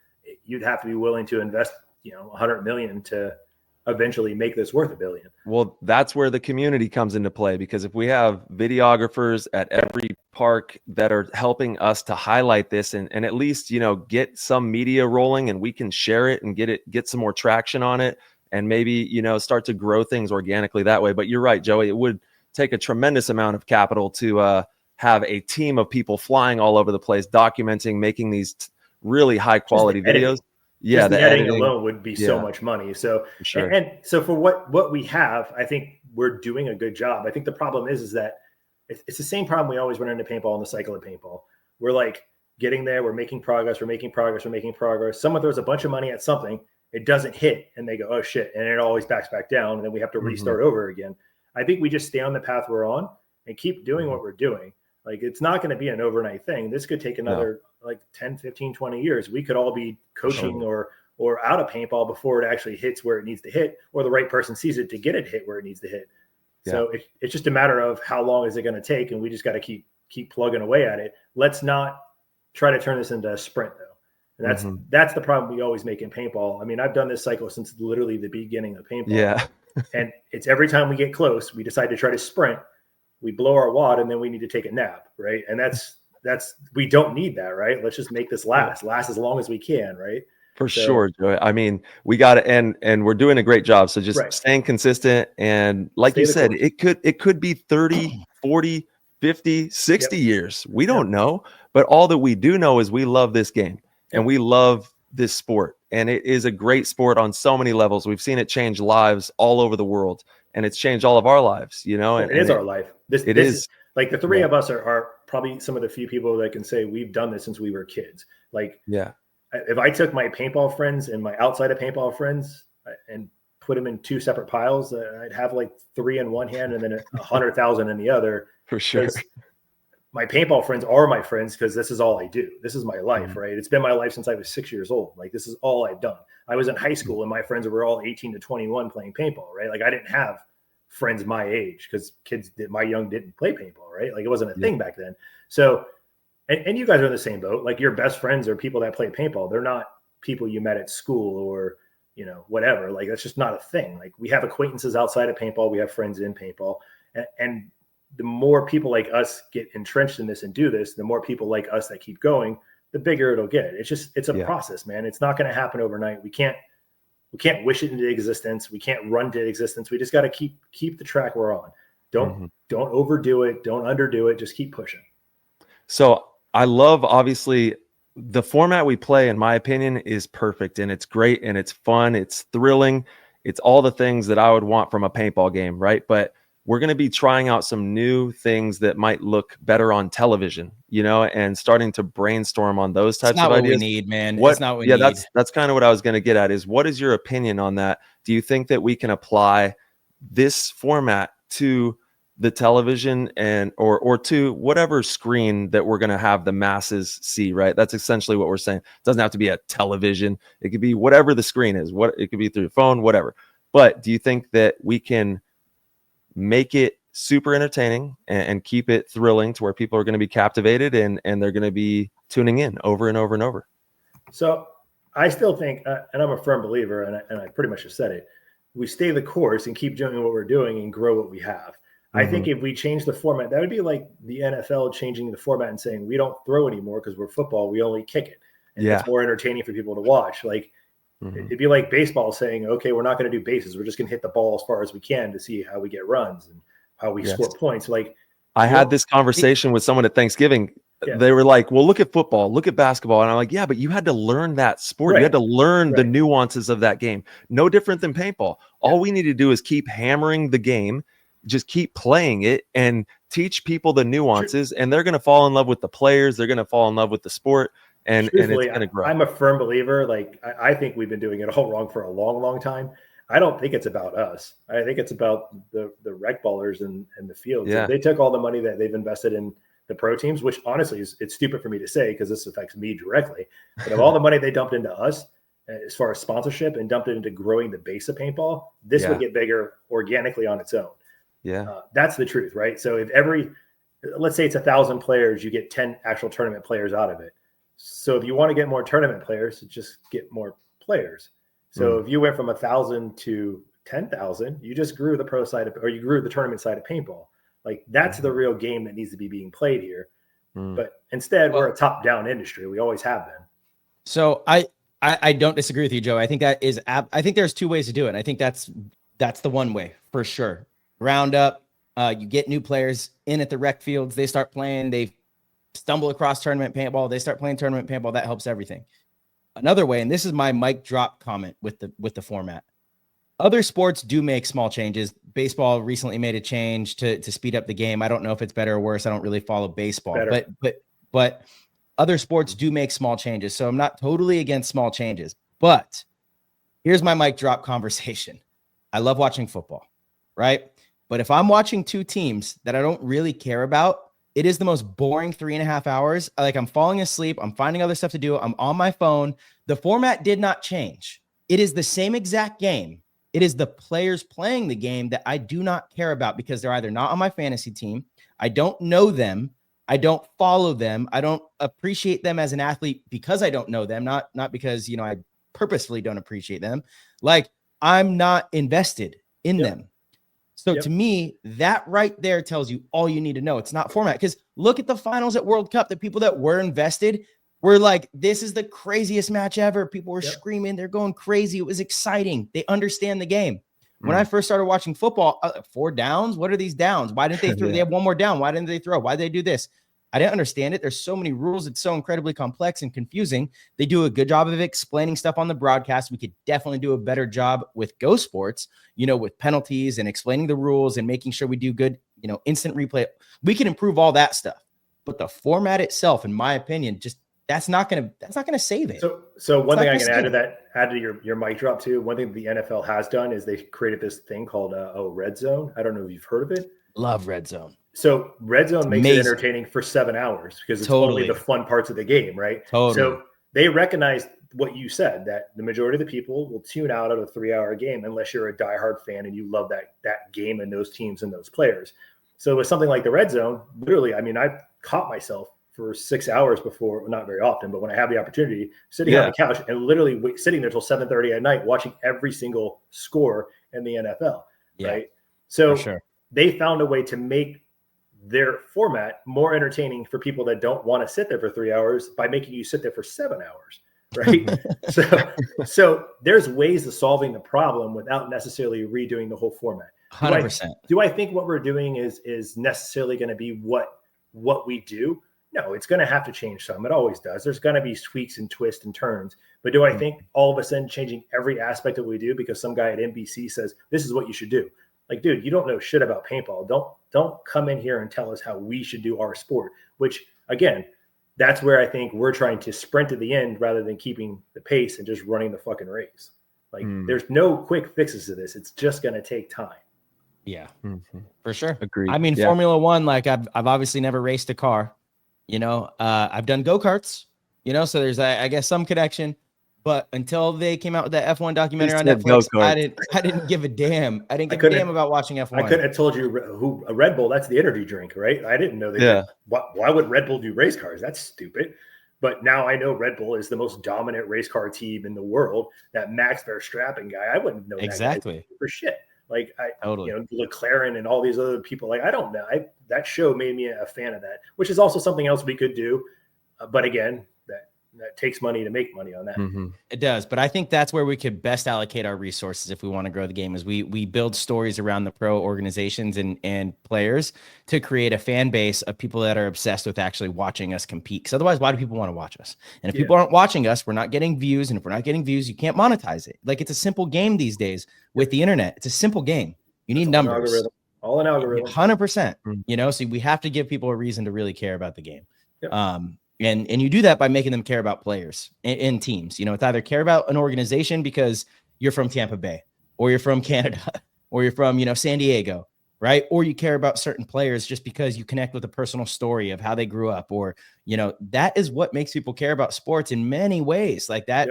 You'd have to be willing to invest, $100 million to eventually make this worth $1 billion. Well, that's where the community comes into play, because if we have videographers at every park that are helping us to highlight this and at least, get some media rolling, and we can share it and get some more traction on it, and maybe, start to grow things organically that way. But you're right, Joey, it would take a tremendous amount of capital to have a team of people flying all over the place, documenting, making these really high quality videos. Yeah, the editing alone would be so much money. So, and so for what we have, I think we're doing a good job. I think the problem is that it's the same problem we always run into paintball and the cycle of paintball. We're like, getting there. We're making progress. Someone throws a bunch of money at something, it doesn't hit, and they go, oh shit, and it always backs back down, and then we have to restart over again. I think we just stay on the path we're on and keep doing what we're doing. Like, it's not going to be an overnight thing. This could take another like 10, 15, 20 years. We could all be coaching or out of paintball before it actually hits where it needs to hit, or the right person sees it to get it hit where it needs to hit. Yeah. So it's just a matter of how long is it going to take, and we just got to keep plugging away at it. Let's not try to turn this into a sprint, though. And that's the problem we always make in paintball. I mean, I've done this cycle since literally the beginning of paintball. Yeah. And it's every time we get close, we decide to try to sprint, we blow our wad, and then we need to take a nap, right? And that's we don't need that, right? Let's just make this last as long as we can, right? For sure, Joey. I mean, we got to, and we're doing a great job. So just staying consistent. And like you said, it could be 30, 40, 50, 60 years. We don't know. But all that we do know is we love this game and we love this sport. And it is a great sport on so many levels. We've seen it change lives all over the world, and it's changed all of our lives, you know? And it is our life. This is like the three of us are probably some of the few people that can say we've done this since we were kids. Like, if I took my paintball friends and my outside of paintball friends and put them in two separate piles, I'd have like 3 in one hand and then 100,000 in the other. For sure. My paintball friends are my friends because this is all I do. This is my life, right? It's been my life since I was 6 years old. Like, this is all I've done. I was in high school and my friends were all 18 to 21 playing paintball, right? Like, I didn't have friends my age because kids my young didn't play paintball, right? Like, it wasn't a thing back then. So, and you guys are in the same boat. Like, your best friends are people that play paintball. They're not people you met at school or, you know, whatever. Like, that's just not a thing. Like, we have acquaintances outside of paintball. We have friends in paintball. And the more people like us get entrenched in this and do this, the more people like us that keep going, the bigger it'll get. It's a process, man. It's not going to happen overnight. We can't wish it into existence. We can't run to existence. We just got to keep the track we're on. Don't overdo it. Don't underdo it. Just keep pushing. So I love, obviously, the format we play, in my opinion, is perfect, and it's great, and it's fun. It's thrilling. It's all the things that I would want from a paintball game, right? But we're going to be trying out some new things that might look better on television, you know, and starting to brainstorm on those types of ideas. It's not what we need, man. It's not what we need. That's kind of what I was going to get at, is what is your opinion on that? Do you think that we can apply this format to the television or to whatever screen that we're going to have the masses see, right? That's essentially what we're saying. It doesn't have to be a television. It could be whatever the screen is. It could be through your phone, whatever. But do you think that we can make it super entertaining and keep it thrilling to where people are going to be captivated and they're going to be tuning in over and over and over? So I still think, and I'm a firm believer, and I pretty much just said it, we stay the course and keep doing what we're doing and grow what we have. I think if we change the format, that would be like the NFL changing the format and saying we don't throw anymore because we're football, we only kick it. And it's more entertaining for people to watch. Like, it'd be like baseball saying, okay, we're not going to do bases. We're just going to hit the ball as far as we can to see how we get runs and how we score points. Like, I had this conversation with someone at Thanksgiving. They were like, well, look at football, look at basketball. And I'm like, yeah, but you had to learn that sport. You had to learn the nuances of that game. No different than paintball. All we need to do is keep hammering the game, just keep playing it and teach people the nuances, and they're going to fall in love with the players. They're going to fall in love with the sport. And it's going to grow. I'm a firm believer. Like, I think we've been doing it all wrong for a long, long time. I don't think it's about us. I think it's about the rec ballers and the fields. Yeah. They took all the money that they've invested in the pro teams, which honestly it's stupid for me to say because this affects me directly. But of all the money they dumped into us as far as sponsorship and dumped it into growing the base of paintball, this would get bigger organically on its own. Yeah, that's the truth, right? So if let's say it's 1,000 players, you get 10 actual tournament players out of it. So if you want to get more tournament players, just get more players. So if you went from 1,000 to 10,000, you just grew the pro side or you grew the tournament side of paintball. Like, that's the real game that needs to be being played here. But instead, we're a top-down industry. We always have been. So I don't disagree with you, Joe. I think that is. I think there's two ways to do it. I think that's the one way for sure. Round up, you get new players in at the rec fields. They start playing. They stumble across tournament paintball. They start playing tournament paintball. That helps everything. Another way, and this is my mic drop comment with the format. Other sports do make small changes. Baseball recently made a change to speed up the game. I don't know if it's better or worse. I don't really follow baseball, but other sports do make small changes. So I'm not totally against small changes, but here's my mic drop conversation. I love watching football, right? But if I'm watching two teams that I don't really care about, it is the most boring 3.5 hours. Like, I'm falling asleep. I'm finding other stuff to do. I'm on my phone. The format did not change. It is the same exact game. It is the players playing the game that I do not care about because they're either not on my fantasy team. I don't know them. I don't follow them. I don't appreciate them as an athlete because I don't know them, not because, I purposefully don't appreciate them. Like, I'm not invested in them. So to me, that right there tells you all you need to know. It's not format, because look at the finals at World Cup. The people that were invested were like, this is the craziest match ever. People were screaming. They're going crazy. It was exciting. They understand the game. When I first started watching football, 4 downs. What are these downs? Why didn't they throw? They have one more down. Why didn't they throw? Why did they do this? I didn't understand it. There's so many rules. It's so incredibly complex and confusing. They do a good job of explaining stuff on the broadcast. We could definitely do a better job with Go Sports, with penalties and explaining the rules and making sure we do good, instant replay. We can improve all that stuff. But the format itself, in my opinion, just that's not gonna save it. So one thing I can add to your mic drop too. One thing the NFL has done is they created this thing called Red Zone. I don't know if you've heard of it. Love Red Zone. So Red Zone makes it entertaining for 7 hours because it's only the fun parts of the game, right? So they recognize what you said, that the majority of the people will tune out of a 3-hour game unless you're a diehard fan and you love that game and those teams and those players. So with something like the Red Zone, literally, I mean, I caught myself for 6 hours before, not very often, but when I have the opportunity, sitting on the couch and literally sitting there till 7:30 at night, watching every single score in the NFL, right? So they found a way to make their format more entertaining for people that don't want to sit there for 3 hours by making you sit there for 7 hours, right? so there's ways of solving the problem without necessarily redoing the whole format. 100%. Do I think what we're doing is necessarily going to be what we do? No, it's going to have to change some. It always does. There's going to be tweaks and twists and turns. But do I think all of a sudden changing every aspect of what we do because some guy at NBC says this is what you should do? Like, dude, you don't know shit about paintball. Don't come in here and tell us how we should do our sport, which, again, that's where I think we're trying to sprint to the end rather than keeping the pace and just running the fucking race. Like, there's no quick fixes to this. It's just going to take time. Yeah, for sure. Agreed. I mean, Formula One, like I've obviously never raced a car, I've done go-karts, so there's, I guess, some connection. But until they came out with that F1 documentary on Netflix, I didn't give a damn. I didn't give a damn about watching F1. I couldn't have told you who a Red Bull, that's the energy drink, right? I didn't know that. Why would Red Bull do race cars? That's stupid. But now I know Red Bull is the most dominant race car team in the world. That Max Verstappen guy, I wouldn't know exactly that guy for shit. Like LeClaire and all these other people. Like, I don't know. That show made me a fan of that, which is also something else we could do. But again, that takes money to make money on that. It does. But I think that's where we could best allocate our resources if we want to grow the game, is we build stories around the pro organizations and players to create a fan base of people that are obsessed with actually watching us compete. Because otherwise, why do people want to watch us? And if people aren't watching us, we're not getting views. And if we're not getting views, you can't monetize it. Like, it's a simple game these days with the internet. It's a simple game. You need numbers. All an algorithm. 100%. So we have to give people a reason to really care about the game. And you do that by making them care about players and teams. It's either care about an organization because you're from Tampa Bay, or you're from Canada, or you're from, San Diego, right? Or you care about certain players just because you connect with a personal story of how they grew up, or, that is what makes people care about sports in many ways like that.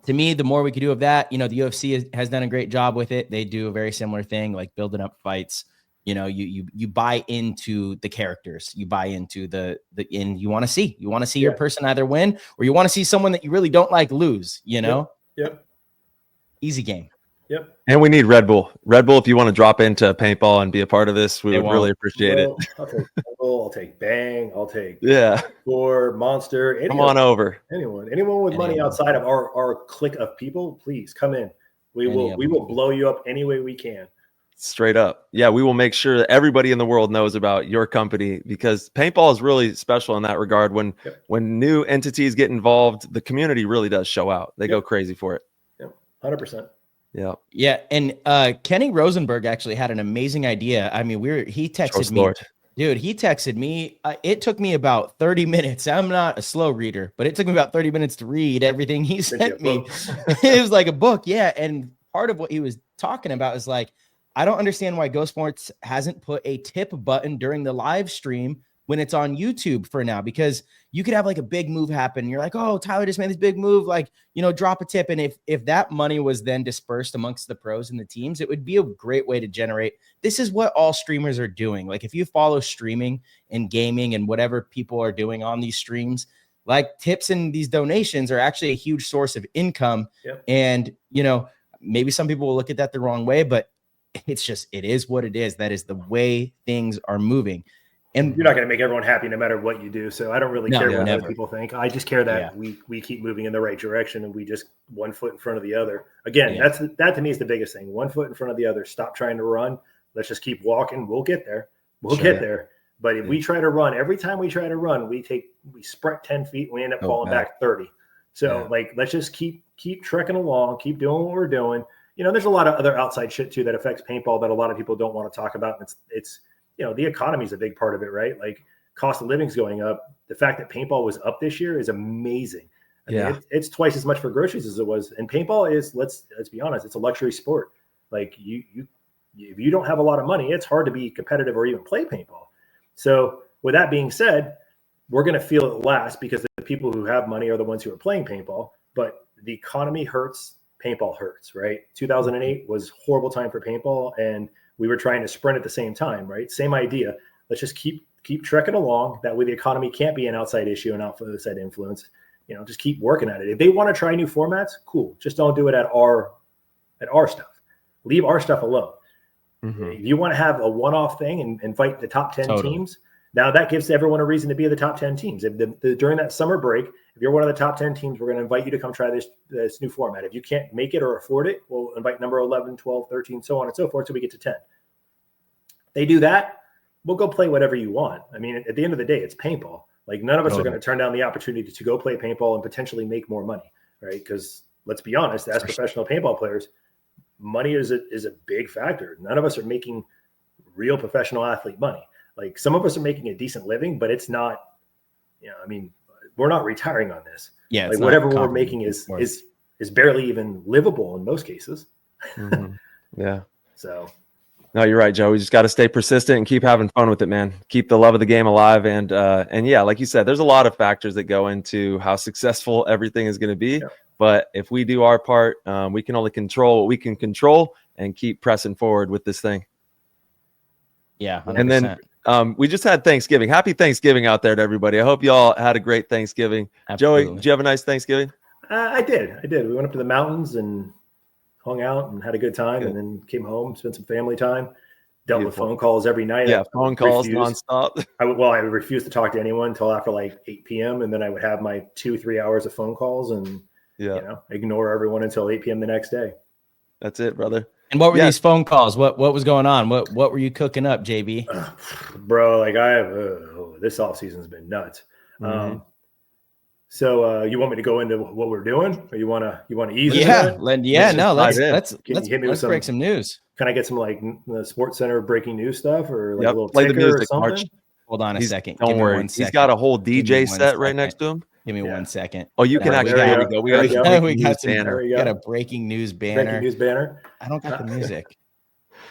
To me, the more we could do of that, the UFC has done a great job with it. They do a very similar thing, like building up fights. You buy into the characters, you buy into the and you want to see your person either win, or you want to see someone that you really don't like lose, Easy game. And we need Red Bull. If you want to drop into paintball and be a part of this, we would really appreciate it. I'll take Red Bull, I'll take Bang, I'll take Score, Monster. Come on over. Anyone with money outside of our clique of people, please come in. We will blow you up any way we can. Straight up. Yeah, we will make sure that everybody in the world knows about your company, because paintball is really special in that regard. When new entities get involved, the community really does show out. They go crazy for it. 100%. Yeah. And Kenny Rosenberg actually had an amazing idea. I mean, he texted me Dude, he texted me. It took me about 30 minutes. I'm not a slow reader, but it took me about 30 minutes to read everything he sent me. It was like a book. Yeah. And part of what he was talking about is like, I don't understand why Go Sports hasn't put a tip button during the live stream when it's on YouTube for now, because you could have like a big move happen. You're like, oh, Tyler just made this big move, like, drop a tip. And if that money was then dispersed amongst the pros and the teams, it would be a great way to generate. This is what all streamers are doing. Like if you follow streaming and gaming and whatever people are doing on these streams, like tips and these donations are actually a huge source of income. Yep. And, maybe some people will look at that the wrong way, but it is what it is. That is the way things are moving. And you're not going to make everyone happy no matter what you do. So I don't really care what other people think. I just care that we keep moving in the right direction and we just one foot in front of the other. Again, that to me is the biggest thing. One foot in front of the other. Stop trying to run. Let's just keep walking. We'll get there. We'll get there. But if we try to run, every time we try to run, we sprint 10 feet and we end up falling back 30. So let's just keep trekking along, keep doing what we're doing. There's a lot of other outside shit too that affects paintball that a lot of people don't want to talk about. And it's the economy is a big part of it, right? Like cost of living's going up. The fact that paintball was up this year is amazing. I mean, it's twice as much for groceries as it was. And paintball is, let's be honest, it's a luxury sport. Like if you don't have a lot of money, it's hard to be competitive or even play paintball. So with that being said, we're going to feel it last because the people who have money are the ones who are playing paintball. But the economy hurts, paintball hurts, right? 2008 was a horrible time for paintball, and we were trying to sprint at the same time, right? Same idea. Let's just keep trekking along. That way the economy can't be an outside issue and outside influence. Just keep working at it. If they want to try new formats, cool. Just don't do it at our stuff. Leave our stuff alone. Mm-hmm. If you want to have a one-off thing and fight the top 10 teams, now that gives everyone a reason to be in the top 10 teams. If during that summer break, if you're one of the top 10 teams, we're going to invite you to come try this new format. If you can't make it or afford it, we'll invite number 11, 12, 13, so on and so forth, so we get to 10. They do that, we'll go play whatever you want. I mean, at the end of the day, it's paintball. Like none of us are going to turn down the opportunity to go play paintball and potentially make more money, right? Because let's be honest, as professional paintball players, money is a big factor. None of us are making real professional athlete money. Like some of us are making a decent living, but it's not, we're not retiring on this. Yeah. Like whatever we're making is barely even livable in most cases. Mm-hmm. Yeah. So. No, you're right, Joe. We just got to stay persistent and keep having fun with it, man. Keep the love of the game alive. And yeah, like you said, there's a lot of factors that go into how successful everything is going to be. Yeah. But if we do our part, we can only control what we can control and keep pressing forward with this thing. Yeah. 100%. And then we just had Thanksgiving. Happy Thanksgiving out there to everybody. I hope you all had a great Thanksgiving. Absolutely. Joey, did you have a nice Thanksgiving? I did. We went up to the mountains and hung out and had a good time. Good. And then came home, spent some family time, dealt with phone calls every night. Yeah, phone calls nonstop. I would refuse to talk to anyone until after like 8 p.m. And then I would have my 2-3 hours of phone calls and ignore everyone until 8 p.m. the next day. That's it, brother. And what were these phone calls? What was going on? What were you cooking up, JB? Bro, like I have this off season's been nuts. Mm-hmm. So you want me to go into what we're doing, or you want to ease? Let's break some news. Can I get some like the Sports Center breaking news stuff, or like a little play the music, or something? March. Hold on a second. Don't worry. He's got a whole DJ set right next to him. Give me 1 second. Oh, you can actually. There we go. We got a breaking news banner. Breaking news banner. I don't got the music.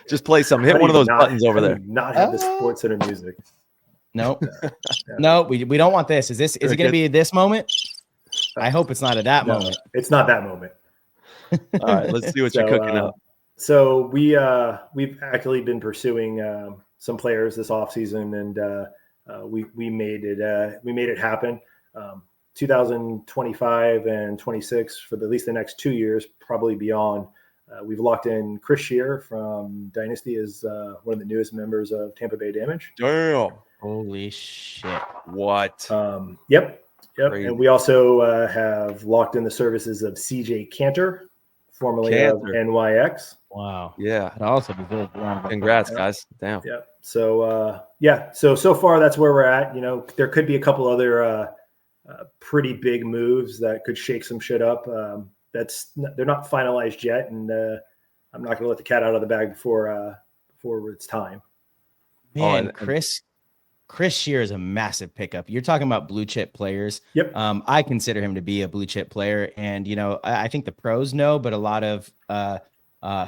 Just play some. Hit one of those buttons over there. Not have the Sports Center music. Nope. No, we don't want this. Is it going to be this moment? I hope it's not at that moment. It's not that moment. All right, let's see what you're cooking up. So we've actually been pursuing some players this offseason, and we made it happen. 2025 and 26 for at least the next 2 years, probably beyond. We've locked in Chris Schehr from Dynasty as one of the newest members of Tampa Bay Damage. Damn. Holy shit. What? Yep. Crazy. And we also have locked in the services of CJ Canter, formerly of NYX. Wow. Yeah. It also deserves Congrats, guys. Damn. Yeah. So so far that's where we're at. There could be a couple other pretty big moves that could shake some shit up. They're not finalized yet, and I'm not going to let the cat out of the bag before it's time. Man, Chris Chris Schehr is a massive pickup. You're talking about blue chip players. Yep. I consider him to be a blue chip player. And, I think the pros know, but a lot of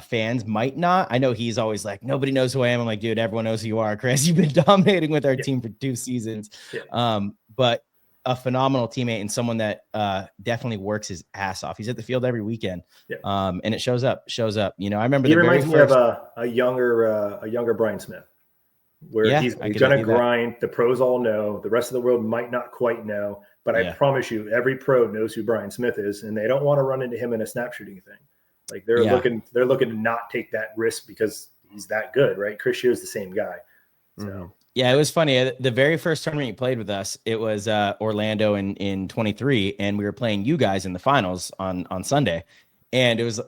fans might not. I know he's always like, nobody knows who I am. I'm like, dude, everyone knows who you are, Chris. You've been dominating with our team for 2 seasons. But a phenomenal teammate and someone that definitely works his ass off. He's at the field every weekend. And it shows up. I remember he reminds me of a younger Brian Smith, where he's going to grind. The pros all know. The rest of the world might not quite know, but I promise you, every pro knows who Brian Smith is, and they don't want to run into him in a snap shooting thing. Like they're looking to not take that risk because he's that good, right? Chris Schehr is the same guy. So yeah, it was funny. The very first tournament you played with us, it was Orlando in 23, and we were playing you guys in the finals on Sunday, and it was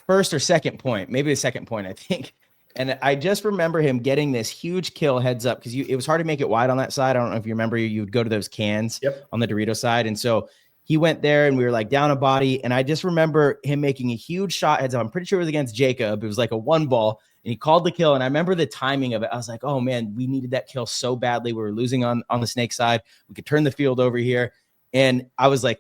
first or second point, maybe the second point, I think. And I just remember him getting this huge kill heads up because it was hard to make it wide on that side. I don't know if you remember, you would go to those cans on the Dorito side. And so he went there and we were like down a body. And I just remember him making a huge shot heads up. I'm pretty sure it was against Jacob. It was like a 1 ball and he called the kill. And I remember the timing of it. I was like, oh man, we needed that kill so badly. We were losing on the snake side. We could turn the field over here. And I was like,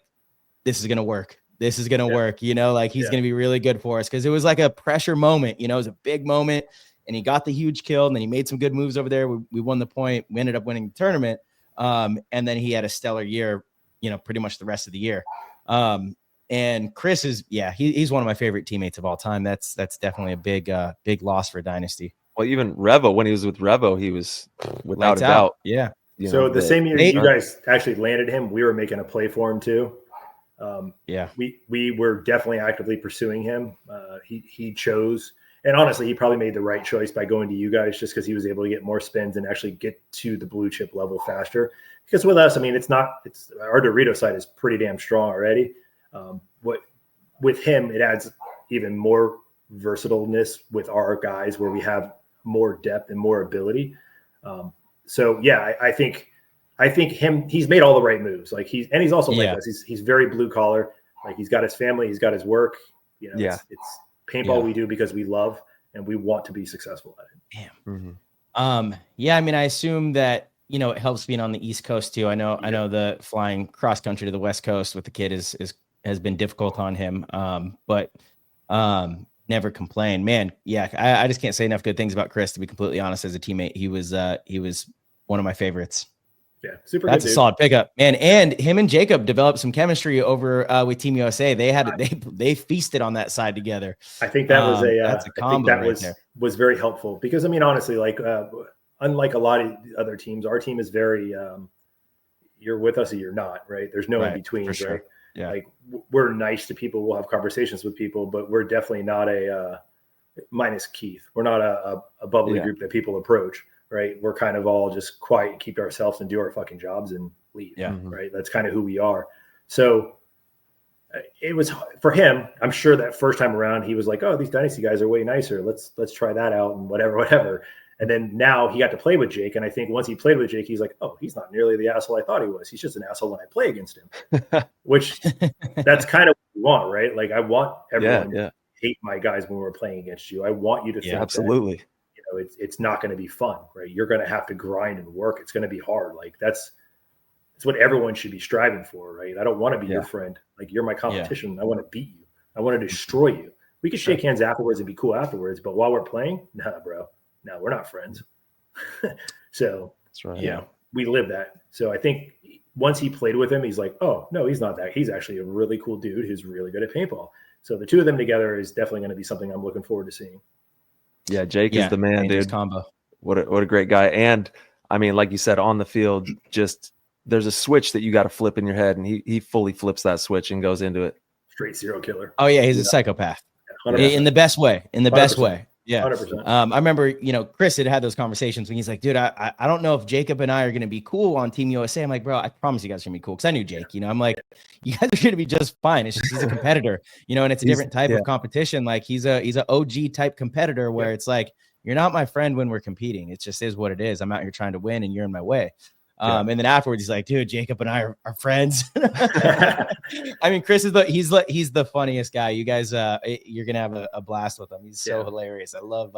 this is going to work. This is going to work, he's going to be really good for us. Cause it was like a pressure moment, it was a big moment and he got the huge kill and then he made some good moves over there. We won the point. We ended up winning the tournament. And then he had a stellar year, pretty much the rest of the year. And Chris is, he's one of my favorite teammates of all time. That's definitely a big loss for Dynasty. Well, even Revo, when he was with Revo, he was without a doubt. Yeah. So the same year you guys actually landed him, we were making a play for him too. We were definitely actively pursuing him. He chose, and honestly, he probably made the right choice by going to you guys just because he was able to get more spins and actually get to the blue chip level faster. Because with us, I mean, it's our Dorito side is pretty damn strong already. With him, it adds even more versatileness with our guys where we have more depth and more ability. I think he's made all the right moves. He's also like us. He's very blue collar. Like he's got his family, he's got his work. It's paintball we do because we love and we want to be successful at it. Damn. I mean, I assume that it helps being on the East Coast too. I know the flying cross country to the West Coast with the kid has been difficult on him. But never complain, man. Yeah, I just can't say enough good things about Chris, to be completely honest. As a teammate, he was one of my favorites. Yeah, super. That's good, a solid pickup, man. And him and Jacob developed some chemistry over with Team USA. They feasted on that side together. I think that was that's a combo was very helpful because I mean, honestly, unlike a lot of other teams, our team is very you're with us or you're not, right? There's no in between, sure. Right? Yeah. Like we're nice to people. We'll have conversations with people, but we're definitely not minus Keith. We're not a bubbly group that people approach. Right. We're kind of all just quiet, keep to ourselves and do our fucking jobs and leave. Yeah. Right. That's kind of who we are. So it was for him. I'm sure that first time around, he was like, oh, these Dynasty guys are way nicer. Let's try that out and whatever. And then now he got to play with Jake. And I think once he played with Jake, he's like, oh, he's not nearly the asshole I thought he was. He's just an asshole when I play against him, which that's kind of what you want, right? Like I want everyone to hate my guys when we're playing against you. I want you to think absolutely. That, it's not going to be fun, right? You're going to have to grind and work. It's going to be hard. Like that's what everyone should be striving for, right? I don't want to be your friend. Like you're my competition. I want to beat you. I want to destroy you. We can shake hands afterwards and be cool afterwards, but while we're playing, nah, bro. No, we're not friends. So that's right. We live that. So I think once he played with him, he's like, oh no, he's not that. He's actually a really cool dude who's really good at paintball. So the two of them together is definitely going to be something I'm looking forward to seeing. Yeah, Jake is the man, dude. Combo. What a great guy. And I mean, like you said, on the field, just there's a switch that you got to flip in your head, and he fully flips that switch and goes into it. Straight serial killer. Oh yeah, he's a psychopath. 100%. In the best way. Best way. Yeah. 100%. I remember, Chris had those conversations when he's like, dude, I don't know if Jacob and I are going to be cool on Team USA. I'm like, bro, I promise you guys are going to be cool. Cause I knew Jake, I'm like, you guys are going to be just fine. It's just, he's a competitor, and it's a different type of competition. Like he's a OG type competitor where it's like, you're not my friend when we're competing. It just is what it is. I'm out here trying to win and you're in my way. And then afterwards he's like, dude, Jacob and I are friends. I mean, Chris is he's the funniest guy. You guys, you're going to have a blast with him. He's so hilarious. I love,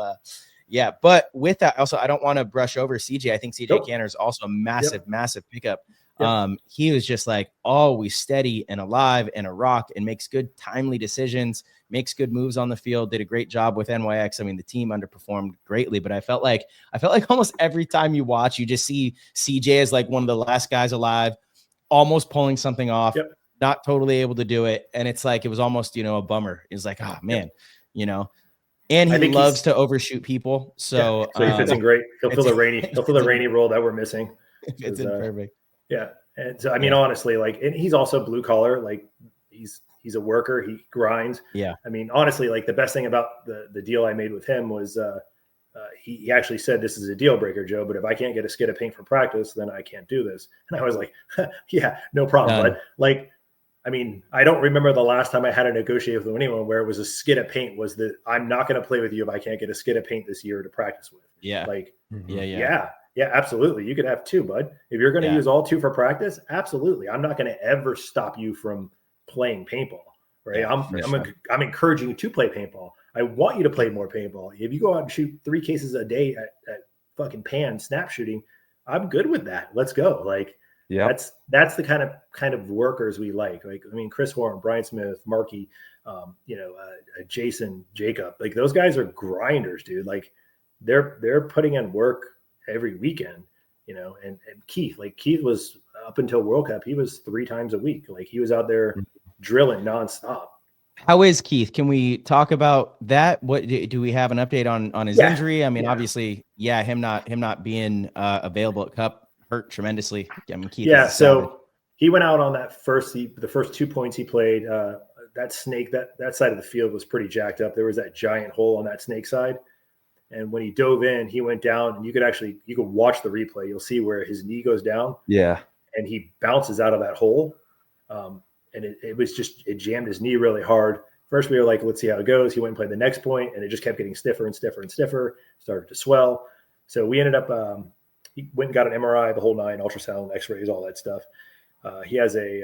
Yeah. But with that, also, I don't want to brush over CJ. I think CJ Nope. Canter is also a massive, massive pickup. Yep. He was just like always steady and alive and a rock and makes good, timely decisions, makes good moves on the field, did a great job with NYX. I mean, the team underperformed greatly, but I felt like almost every time you watch, you just see CJ as like one of the last guys alive, almost pulling something off, not totally able to do it. And it's like, it was almost, a bummer. It's like, oh man, and he loves to overshoot people. So, so he fits in great. He'll fill the rainy role that we're missing. It's perfect. Yeah. And so, I mean, honestly, like, and he's also blue collar, like he's a worker. He grinds. Yeah. I mean, honestly, like the best thing about the deal I made with him was he actually said, this is a deal breaker, Joe, but if I can't get a skid of paint for practice, then I can't do this. And I was like, yeah, no problem. But like, I mean, I don't remember the last time I had to negotiate with anyone where it was a skid of paint was that I'm not going to play with you if I can't get a skid of paint this year to practice with. Yeah. Like, Yeah, absolutely. You could have 2, bud. If you're going to use all 2 for practice, absolutely. I'm not going to ever stop you from playing paintball, right? Yeah, I'm encouraging you to play paintball. I want you to play more paintball. If you go out and shoot 3 cases a day at fucking pan snap shooting, I'm good with that. Let's go. Like, that's the kind of workers we like. Like, I mean, Chris Horn, Brian Smith, Markey, Jason, Jacob, like those guys are grinders, dude. Like they're putting in work every weekend, and Keith was up until World Cup. He was 3 times a week. Like he was out there drilling nonstop. How is Keith? Can we talk about that? What do we have an update on his injury? I mean, obviously, him not being available at Cup hurt tremendously. I mean, Keith. Yeah, so he went out on the first 2 points he played. That snake, that side of the field was pretty jacked up. There was that giant hole on that snake side. And when he dove in, he went down, and you could watch the replay. You'll see where his knee goes down. Yeah. And he bounces out of that hole. And it jammed his knee really hard. First, we were like, let's see how it goes. He went and played the next point, and it just kept getting stiffer and stiffer and stiffer, started to swell. So we ended up, he went and got an MRI, the whole 9, ultrasound, x-rays, all that stuff. He has a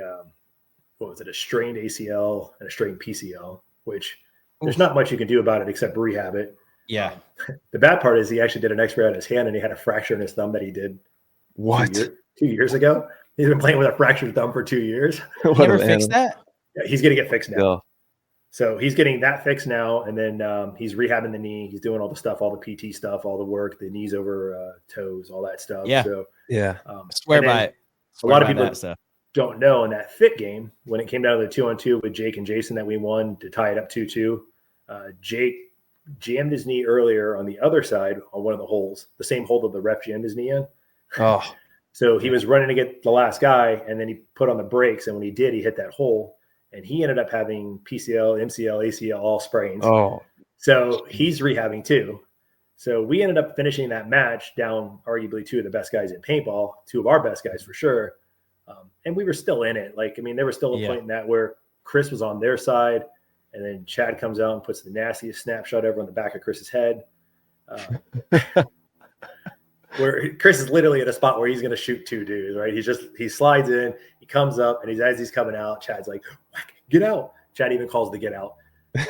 strained ACL and a strained PCL, which there's not much you can do about it except rehab it. Yeah. The bad part is he actually did an x-ray on his hand, and he had a fracture in his thumb that he did 2 years ago. He's been playing with a fractured thumb for 2 years. He ever fixed that? Yeah, he's going to get fixed now. Yeah. So he's getting that fixed now, and then he's rehabbing the knee. He's doing all the stuff, all the PT stuff, all the work, the knees over toes, all that stuff. Yeah. So Swear by it. A lot of people don't know in that fit game, when it came down to the 2-on-2 with Jake and Jason that we won to tie it up 2-2, Jake jammed his knee earlier on the other side on one of the holes, the same hole that the ref jammed his knee in. Oh. So he was running to get the last guy, and then he put on the brakes, and when he did, he hit that hole, and he ended up having PCL, MCL, ACL, all sprains. Oh. So he's rehabbing too. So we ended up finishing that match down arguably 2 of the best guys in paintball, 2 of our best guys for sure. And we were still in it. Like, I mean, there was still a point in that where Chris was on their side, and then Chad comes out and puts the nastiest snapshot ever on the back of Chris's head. Where Chris is literally at a spot where he's going to shoot 2 dudes, right? He slides in, he comes up, and as he's coming out, Chad's like, get out. Chad even calls the get out,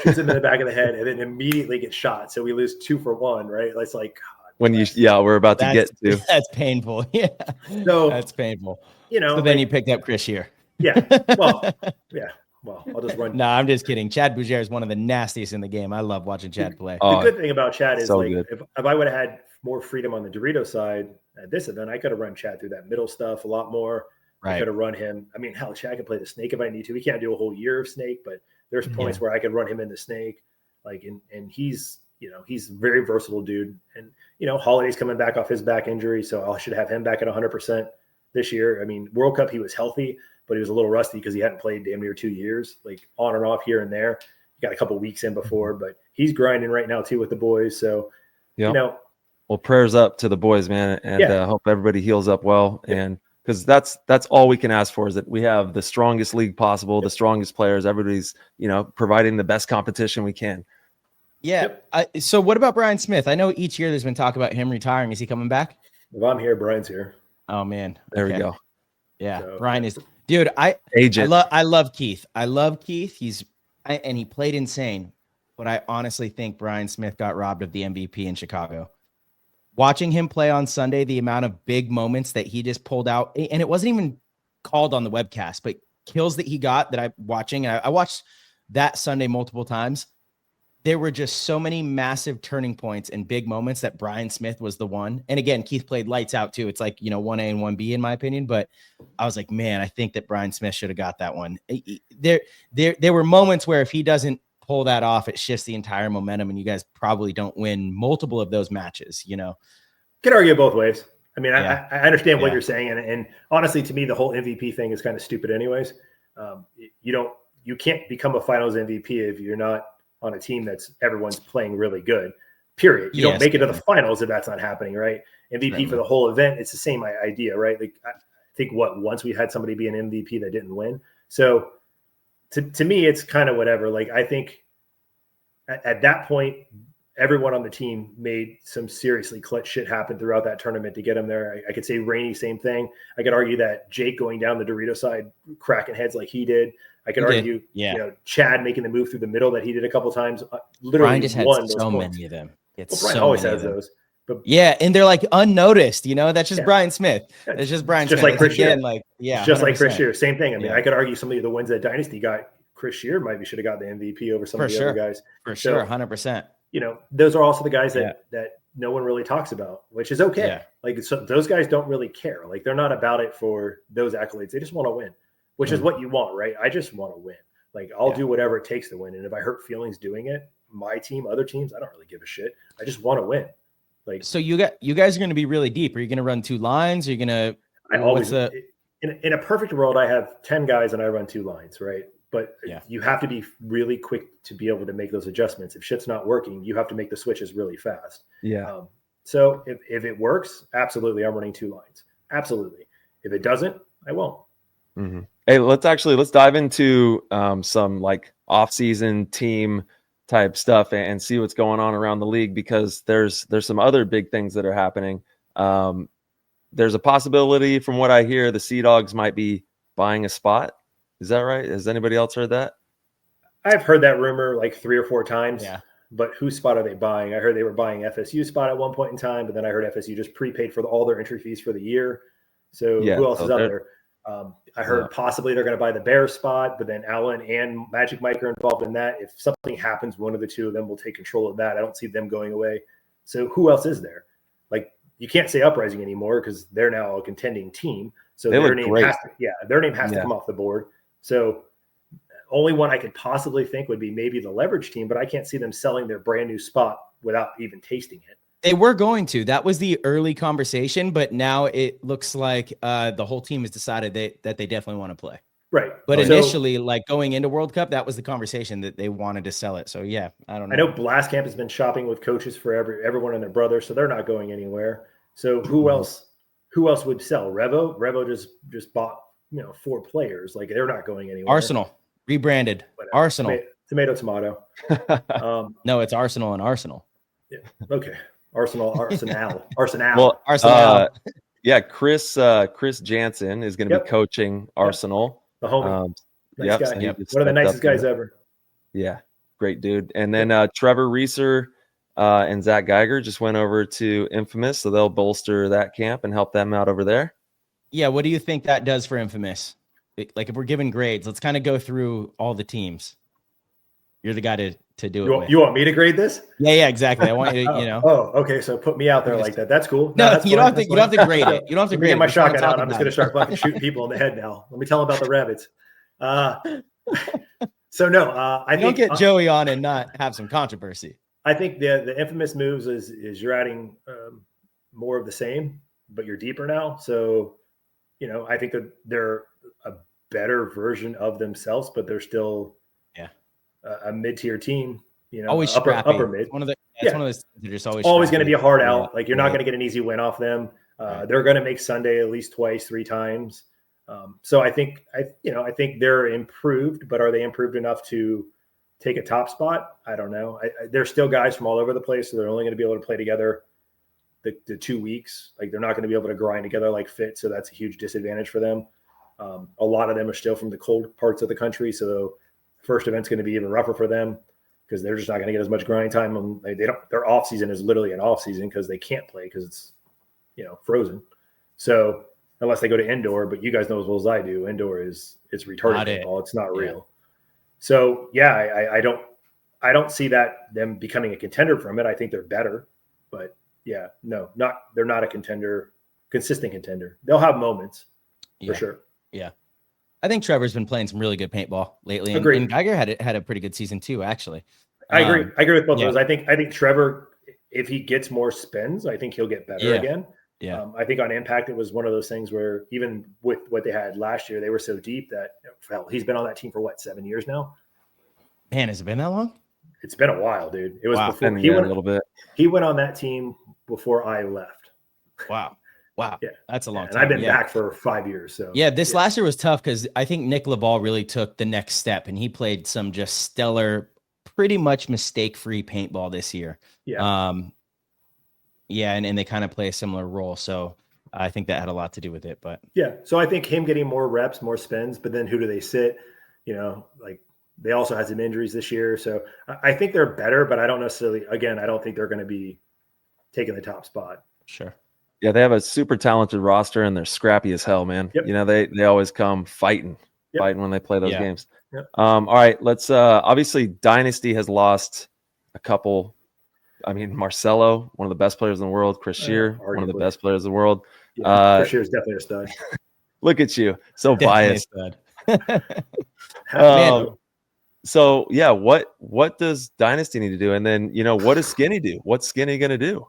shoots him in the back of the head, and then immediately gets shot. So we lose 2 for 1, right? It's like, God, we're about to get to. That's painful. Yeah. So that's painful. So then you picked up Chris Schehr. Yeah. Well, yeah. Well, I'll just run. No, I'm just kidding. Chad Bougere is one of the nastiest in the game. I love watching Chad play. The good thing about Chad is so like, if I would have had more freedom on the Dorito side at this event, I could have run Chad through that middle stuff a lot more. Right. I could have run him. I mean, hell, Chad could play the snake if I need to. We can't do a whole year of snake, but there's points where I could run him in the snake. Like, and he's, he's a very versatile dude. And, Holiday's coming back off his back injury, so I should have him back at 100% this year. I mean, World Cup, he was healthy, but he was a little rusty because he hadn't played damn near 2 years, like on and off here and there. He got a couple weeks in before, but he's grinding right now too with the boys. So, well, prayers up to the boys, man, and hope everybody heals up well. And because that's all we can ask for, is that we have the strongest league possible, the strongest players. Everybody's, providing the best competition we can. Yeah. So what about Brian Smith? I know each year there's been talk about him retiring. Is he coming back? If I'm here, Brian's here. Oh man. There we go. Yeah. So, Brian is, dude. I love Keith. I love Keith. And he played insane. but I honestly think Brian Smith got robbed of the MVP in Chicago. Watching him play on Sunday, the amount of big moments that he just pulled out, and it wasn't even called on the webcast, but kills that he got that I'm watching. And I watched that Sunday multiple times. There were just so many massive turning points and big moments that Brian Smith was the one. And again, Keith played lights out too. It's like, 1A and 1B in my opinion, but I was like, man, I think that Brian Smith should have got that one. There were moments where if he doesn't pull that off, it shifts the entire momentum and you guys probably don't win multiple of those matches, Could argue both ways. I mean, Yeah. I understand what you're saying. And honestly, to me, the whole MVP thing is kind of stupid anyways. You can't become a finals MVP if you're not on a team that's everyone's playing really good, period. You don't make it to the finals if that's not happening, right? MVP for the whole event, it's the same idea, right? Like, I think once we had somebody be an MVP that didn't win. So to me, it's kind of whatever. Like, I think at that point, everyone on the team made some seriously clutch shit happen throughout that tournament to get him there. I could say Rainey, same thing. I could argue that Jake going down the Dorito side, cracking heads like he did. I could argue, Chad making the move through the middle that he did a couple times. Literally Brian just had won so those points. many of them. Brian always has those. But yeah, and they're like unnoticed. That's just Brian Smith. It's just Brian just Smith. Like Chris Schehr. Just like Chris Schehr. Same thing. I mean, I could argue some of the wins that Dynasty got. Chris Schehr maybe should have got the MVP over some of the other guys. For sure, 100%. Those are also the guys that no one really talks about, which is okay. Yeah. Like, so those guys don't really care. Like, they're not about it for those accolades. They just want to win, which is what you want, right? I just want to win. Like, I'll do whatever it takes to win. And if I hurt feelings doing it, my team, other teams, I don't really give a shit. I just want to win. Like, so you guys are going to be really deep. Are you going to run 2 lines? Are you going to? I always in a perfect world, I have 10 guys and I run 2 lines, right? But you have to be really quick to be able to make those adjustments. If shit's not working, you have to make the switches really fast. Yeah. So if it works, absolutely, I'm running 2 lines. Absolutely. If it doesn't, I won't. Mm-hmm. Hey, let's dive into some like off-season team type stuff and see what's going on around the league, because there's some other big things that are happening. There's a possibility, from what I hear, the Sea Dogs might be buying a spot. Is that right? Has anybody else heard that? I've heard that rumor like 3 or 4 times. Yeah. But whose spot are they buying? I heard they were buying FSU's spot at one point in time, but then I heard FSU just prepaid for all their entry fees for the year. So who else is out there? I heard possibly they're going to buy the Bears spot, but then Allen and Magic Mike are involved in that. If something happens, one of the two of them will take control of that. I don't see them going away. So who else is there? Like, you can't say Uprising anymore because they're now a contending team. So their name has to come off the board. So only one I could possibly think would be maybe the Leverage team, but I can't see them selling their brand new spot without even tasting it. They were going to. That was the early conversation, but now it looks like the whole team has decided that they definitely want to play. Right. But initially, like going into World Cup, that was the conversation that they wanted to sell it. So yeah, I don't know. I know Blast Camp has been shopping with coaches for everyone and their brother, so they're not going anywhere. So who else would sell? Revo just bought 4 players. Like, they're not going anywhere. Arsenal rebranded. Whatever. Arsenal. Tomato. No, it's Arsenal and Arsenal. Yeah. Okay. Arsenal. Well, Arsenal. Chris Jansen is going to be coaching Arsenal. The homie. Nice guy. So one of the nicest guys ever. Yeah. Great dude. And then Trevor Reeser and Zach Geiger just went over to Infamous, so they'll bolster that camp and help them out over there. Yeah. What do you think that does for Infamous? Like, if we're giving grades, let's kind of go through all the teams. You're the guy to do it. You want me to grade this? Yeah, exactly. I want you to, Oh, okay. So put me out there like that. That's cool. No, you don't have to grade it. You don't have to grade it. My shotgun out. I'm just going to start fucking shooting people in the head now. Let me tell them about the rabbits. So no, I think don't get Joey on and not have some controversy. I think the Infamous moves is you're adding more of the same, but you're deeper now. So, I think that they're a better version of themselves, but they're still a mid-tier team. Always upper mid. One of those they're just always going to be a hard out. Like, you're not going to get an easy win off them. They're going to make Sunday at least twice, 3 times. So I think they're improved, but are they improved enough to take a top spot? I don't know. There's still guys from all over the place, so they're only going to be able to play together the 2 weeks. Like, they're not going to be able to grind together like Fit, so that's a huge disadvantage for them. A lot of them are still from the cold parts of the country, so first event's going to be even rougher for them. because they're just not going to get as much grind time. And they don't. Their off season is literally an off season because they can't play because it's frozen. So unless they go to indoor, but you guys know as well as I do, indoor it's retarded football. It's not real. Yeah. So yeah, I don't see that them becoming a contender from it. I think they're better, but yeah, they're not a consistent contender. They'll have moments for sure. Yeah. I think Trevor's been playing some really good paintball lately. And Geiger had a pretty good season too, actually. I agree. I agree with both of those. I think Trevor, if he gets more spins, I think he'll get better again. Yeah. I think on impact, it was one of those things where even with what they had last year, they were so deep that he's been on that team for 7 years now. Man, has it been that long? It's been a while, dude. It was before he went a little bit. He went on that team before I left. Wow. Yeah. That's a long time. And I've been back for 5 years. So this last year was tough because I think Nick LaBall really took the next step and he played some just stellar, pretty much mistake-free paintball this year. Yeah. And they kind of play a similar role. So I think that had a lot to do with it. But yeah, so I think him getting more reps, more spins, but then who do they sit? They also had some injuries this year. So I think they're better, but I don't necessarily, again, I don't think they're going to be taking the top spot. Sure. Yeah, they have a super talented roster and they're scrappy as hell, man. Yep. They always come fighting when they play those games. Yep. All right, let's obviously Dynasty has lost a couple. I mean, Marcello, one of the best players in the world. Chris Schehr, one of the best players in the world. Chris Schehr is definitely a stud. Look at you, so biased. So yeah, what does Dynasty need to do? And then what does Skinny do? What's Skinny gonna do?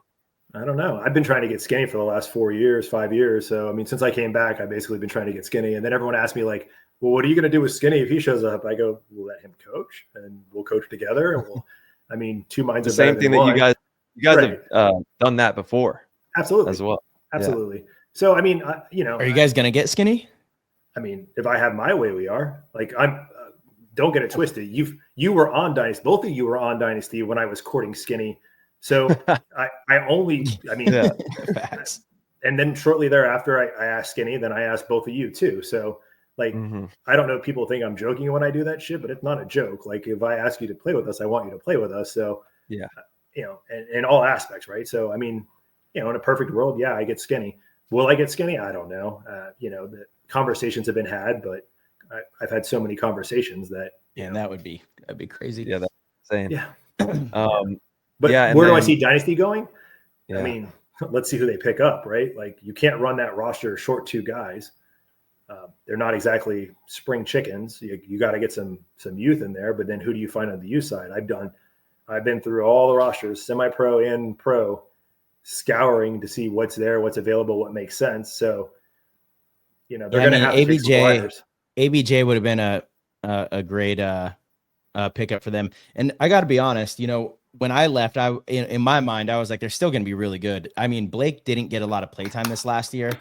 I don't know. I've been trying to get Skinny for the last 5 years. So I mean, since I came back, I've basically been trying to get Skinny. And then everyone asked me like, well, what are you gonna do with Skinny if he shows up? I go, we'll let him coach and we'll coach together. And I mean, two minds are better than one. Same thing that you guys have done that before. Absolutely. As well. Absolutely. Yeah. So, I mean, are you guys going to get Skinny? I mean, if I have my way, we are. Don't get it twisted. You were on Dynasty. Both of you were on Dynasty when I was courting Skinny. So and then shortly thereafter, I asked Skinny, then I asked both of you too. So I don't know if people think I'm joking when I do that shit, but it's not a joke. Like if I ask you to play with us, I want you to play with us. So in all aspects, right? So, I mean, in a perfect world, I get Skinny. Will I get Skinny? I don't know. The conversations have been had, but I've had so many conversations that. And that'd be crazy. Yeah, that's insane. Yeah. But where do I see Dynasty going? Yeah. I mean, let's see who they pick up, right? Like you can't run that roster short 2 guys. They're not exactly spring chickens. You got to get some youth in there, but then who do you find on the youth side? I've been through all the rosters, semi-pro and pro, scouring to see what's there, what's available, what makes sense. So, they're going to have to fix some wires. ABJ would have been a great pickup for them. And I got to be honest, when I left, in my mind, I was like, they're still going to be really good. I mean, Blake didn't get a lot of playtime this last year.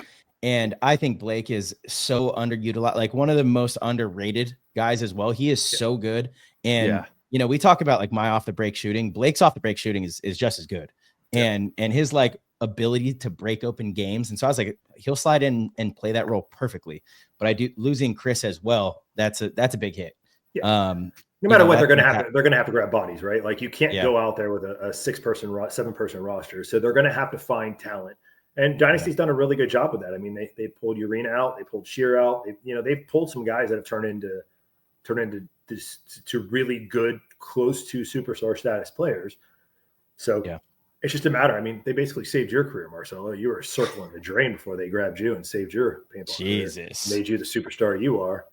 And I think Blake is so underutilized, like one of the most underrated guys as well. He is so good. And, we talk about my off the break shooting. Blake's off the break shooting is just as good. And his ability to break open games. And so I was like, he'll slide in and play that role perfectly. But losing Chris as well. That's a big hit. Yeah. No matter what, they're going to have to grab bodies, right? Like you can't go out there with a 6-person, 7-person roster. So they're going to have to find talent. And Dynasty's done a really good job with that. I mean, they pulled Urena out, they pulled Schehr out. They've pulled some guys that have turned into really good, close to superstar status players. So it's just a matter. I mean, they basically saved your career, Marcello. You were circling the drain before they grabbed you and saved your paintball Jesus career. Made you the superstar you are.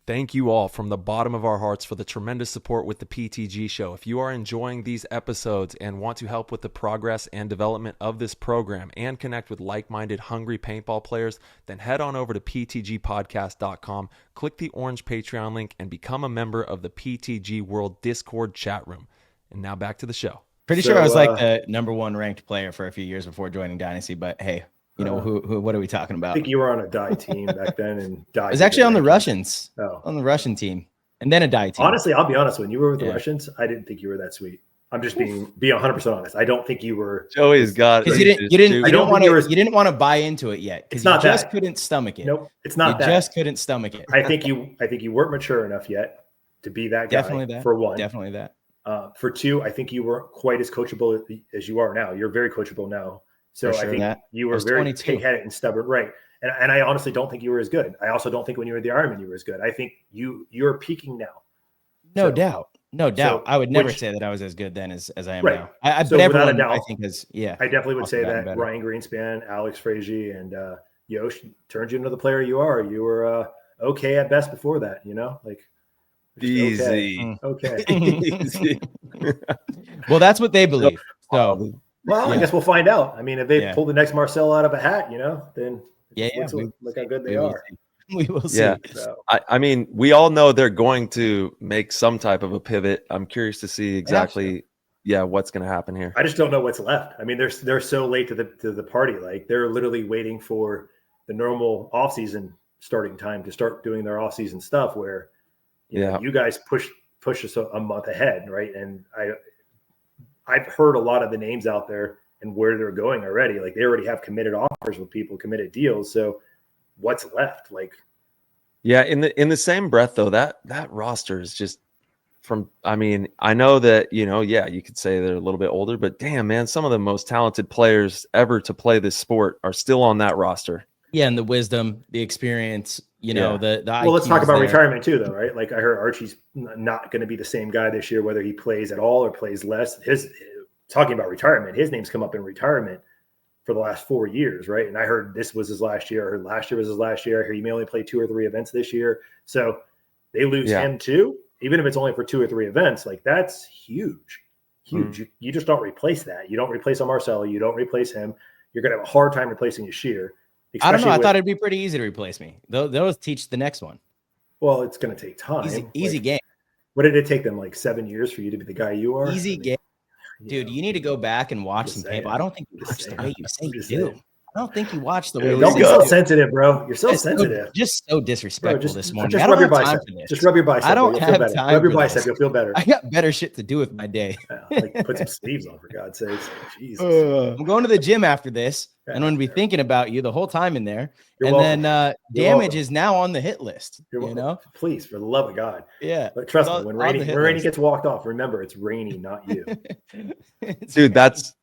Thank you all from the bottom of our hearts for the tremendous support with the PTG show. If you are enjoying these episodes and want to help with the progress and development of this program and connect with like-minded, hungry paintball players, then head on over to ptgpodcast.com, click the orange Patreon link, and become a member of the PTG World Discord chat room. And now back to the show. Pretty sure I was the number 1 ranked player for a few years before joining Dynasty, but hey. Who? What are we talking about? I think you were on a die team back then, and die. I was actually on the Russians, on the Russian team, and then a die team. Honestly, I'll be honest. When you were with the Russians, I didn't think you were that sweet. I'm just being 100% honest. I don't think you were. Joey's got because you didn't want to buy into it yet. It's not just couldn't stomach it. Nope, it's not that. Just couldn't stomach it. I think you weren't mature enough yet to be that guy. Definitely that. For one. Definitely that. For 2, I think you weren't quite as coachable as you are now. You're very coachable now. So I think you were very pig-headed and stubborn. Right. And I honestly don't think you were as good. I also don't think when you were the Ironman, you were as good. I think you're peaking now. No doubt. So, I would never say that I was as good then as I am now. So but without everyone, a doubt, I think I definitely would say that better. Ryan Greenspan, Alex Frazier, and Yosh turned you into the player you are. You were okay at best before that, like easy. Okay. Easy. Well, that's what they believe. So, I guess we'll find out. I mean, if they pull the next Marcello out of a hat, then look how good they are. We will see. Yeah. So. I mean, we all know they're going to make some type of a pivot. I'm curious to see exactly, what's going to happen here. I just don't know what's left. I mean, they're so late to the party. Like they're literally waiting for the normal offseason starting time to start doing their offseason stuff. Where, you guys push us a month ahead, right? And I've heard a lot of the names out there and where they're going already. Like they already have committed offers with people, committed deals. So what's left? Like, in the same breath though, that roster is just I mean, I know that, you could say they're a little bit older, but damn, man, some of the most talented players ever to play this sport are still on that roster. Yeah. And the wisdom, the experience, the well, let's talk about retirement too, though, right? Like I heard Archie's not going to be the same guy this year, whether he plays at all or plays less. Talking about retirement, his name's come up in retirement for the last 4 years, right? And I heard this was his last year. I heard last year was his last year. I heard he may only play 2 or 3 events this year. So they lose him too, even if it's only for 2 or 3 events. Like that's huge. You just don't replace that. You don't replace a Marcello. You don't replace him. You're going to have a hard time replacing a Schehr. I don't know. I thought it'd be pretty easy to replace me. They'll teach the next one. Well, it's going to take time. Easy game. What did it take them? Like 7 years for you to be the guy you are? Easy game. Dude, you need to go back and watch some paintball. I don't think you watch the way you say you do. I don't think you watch the way. Don't be so sensitive, bro. You're so sensitive. Just so disrespectful this morning. Just rub your bicep. Just rub your bicep. I don't have time. Rub your bicep. You'll feel better. I got better shit to do with my day. Put some sleeves on, for God's sakes. Jesus. I'm going to the gym after this, and I'm going to be thinking about you the whole time in there. Then Damage is now on the hit list. Please, for the love of God. Yeah. But trust me, when Rainey gets walked off, remember it's Rainey, not you. Dude, that's.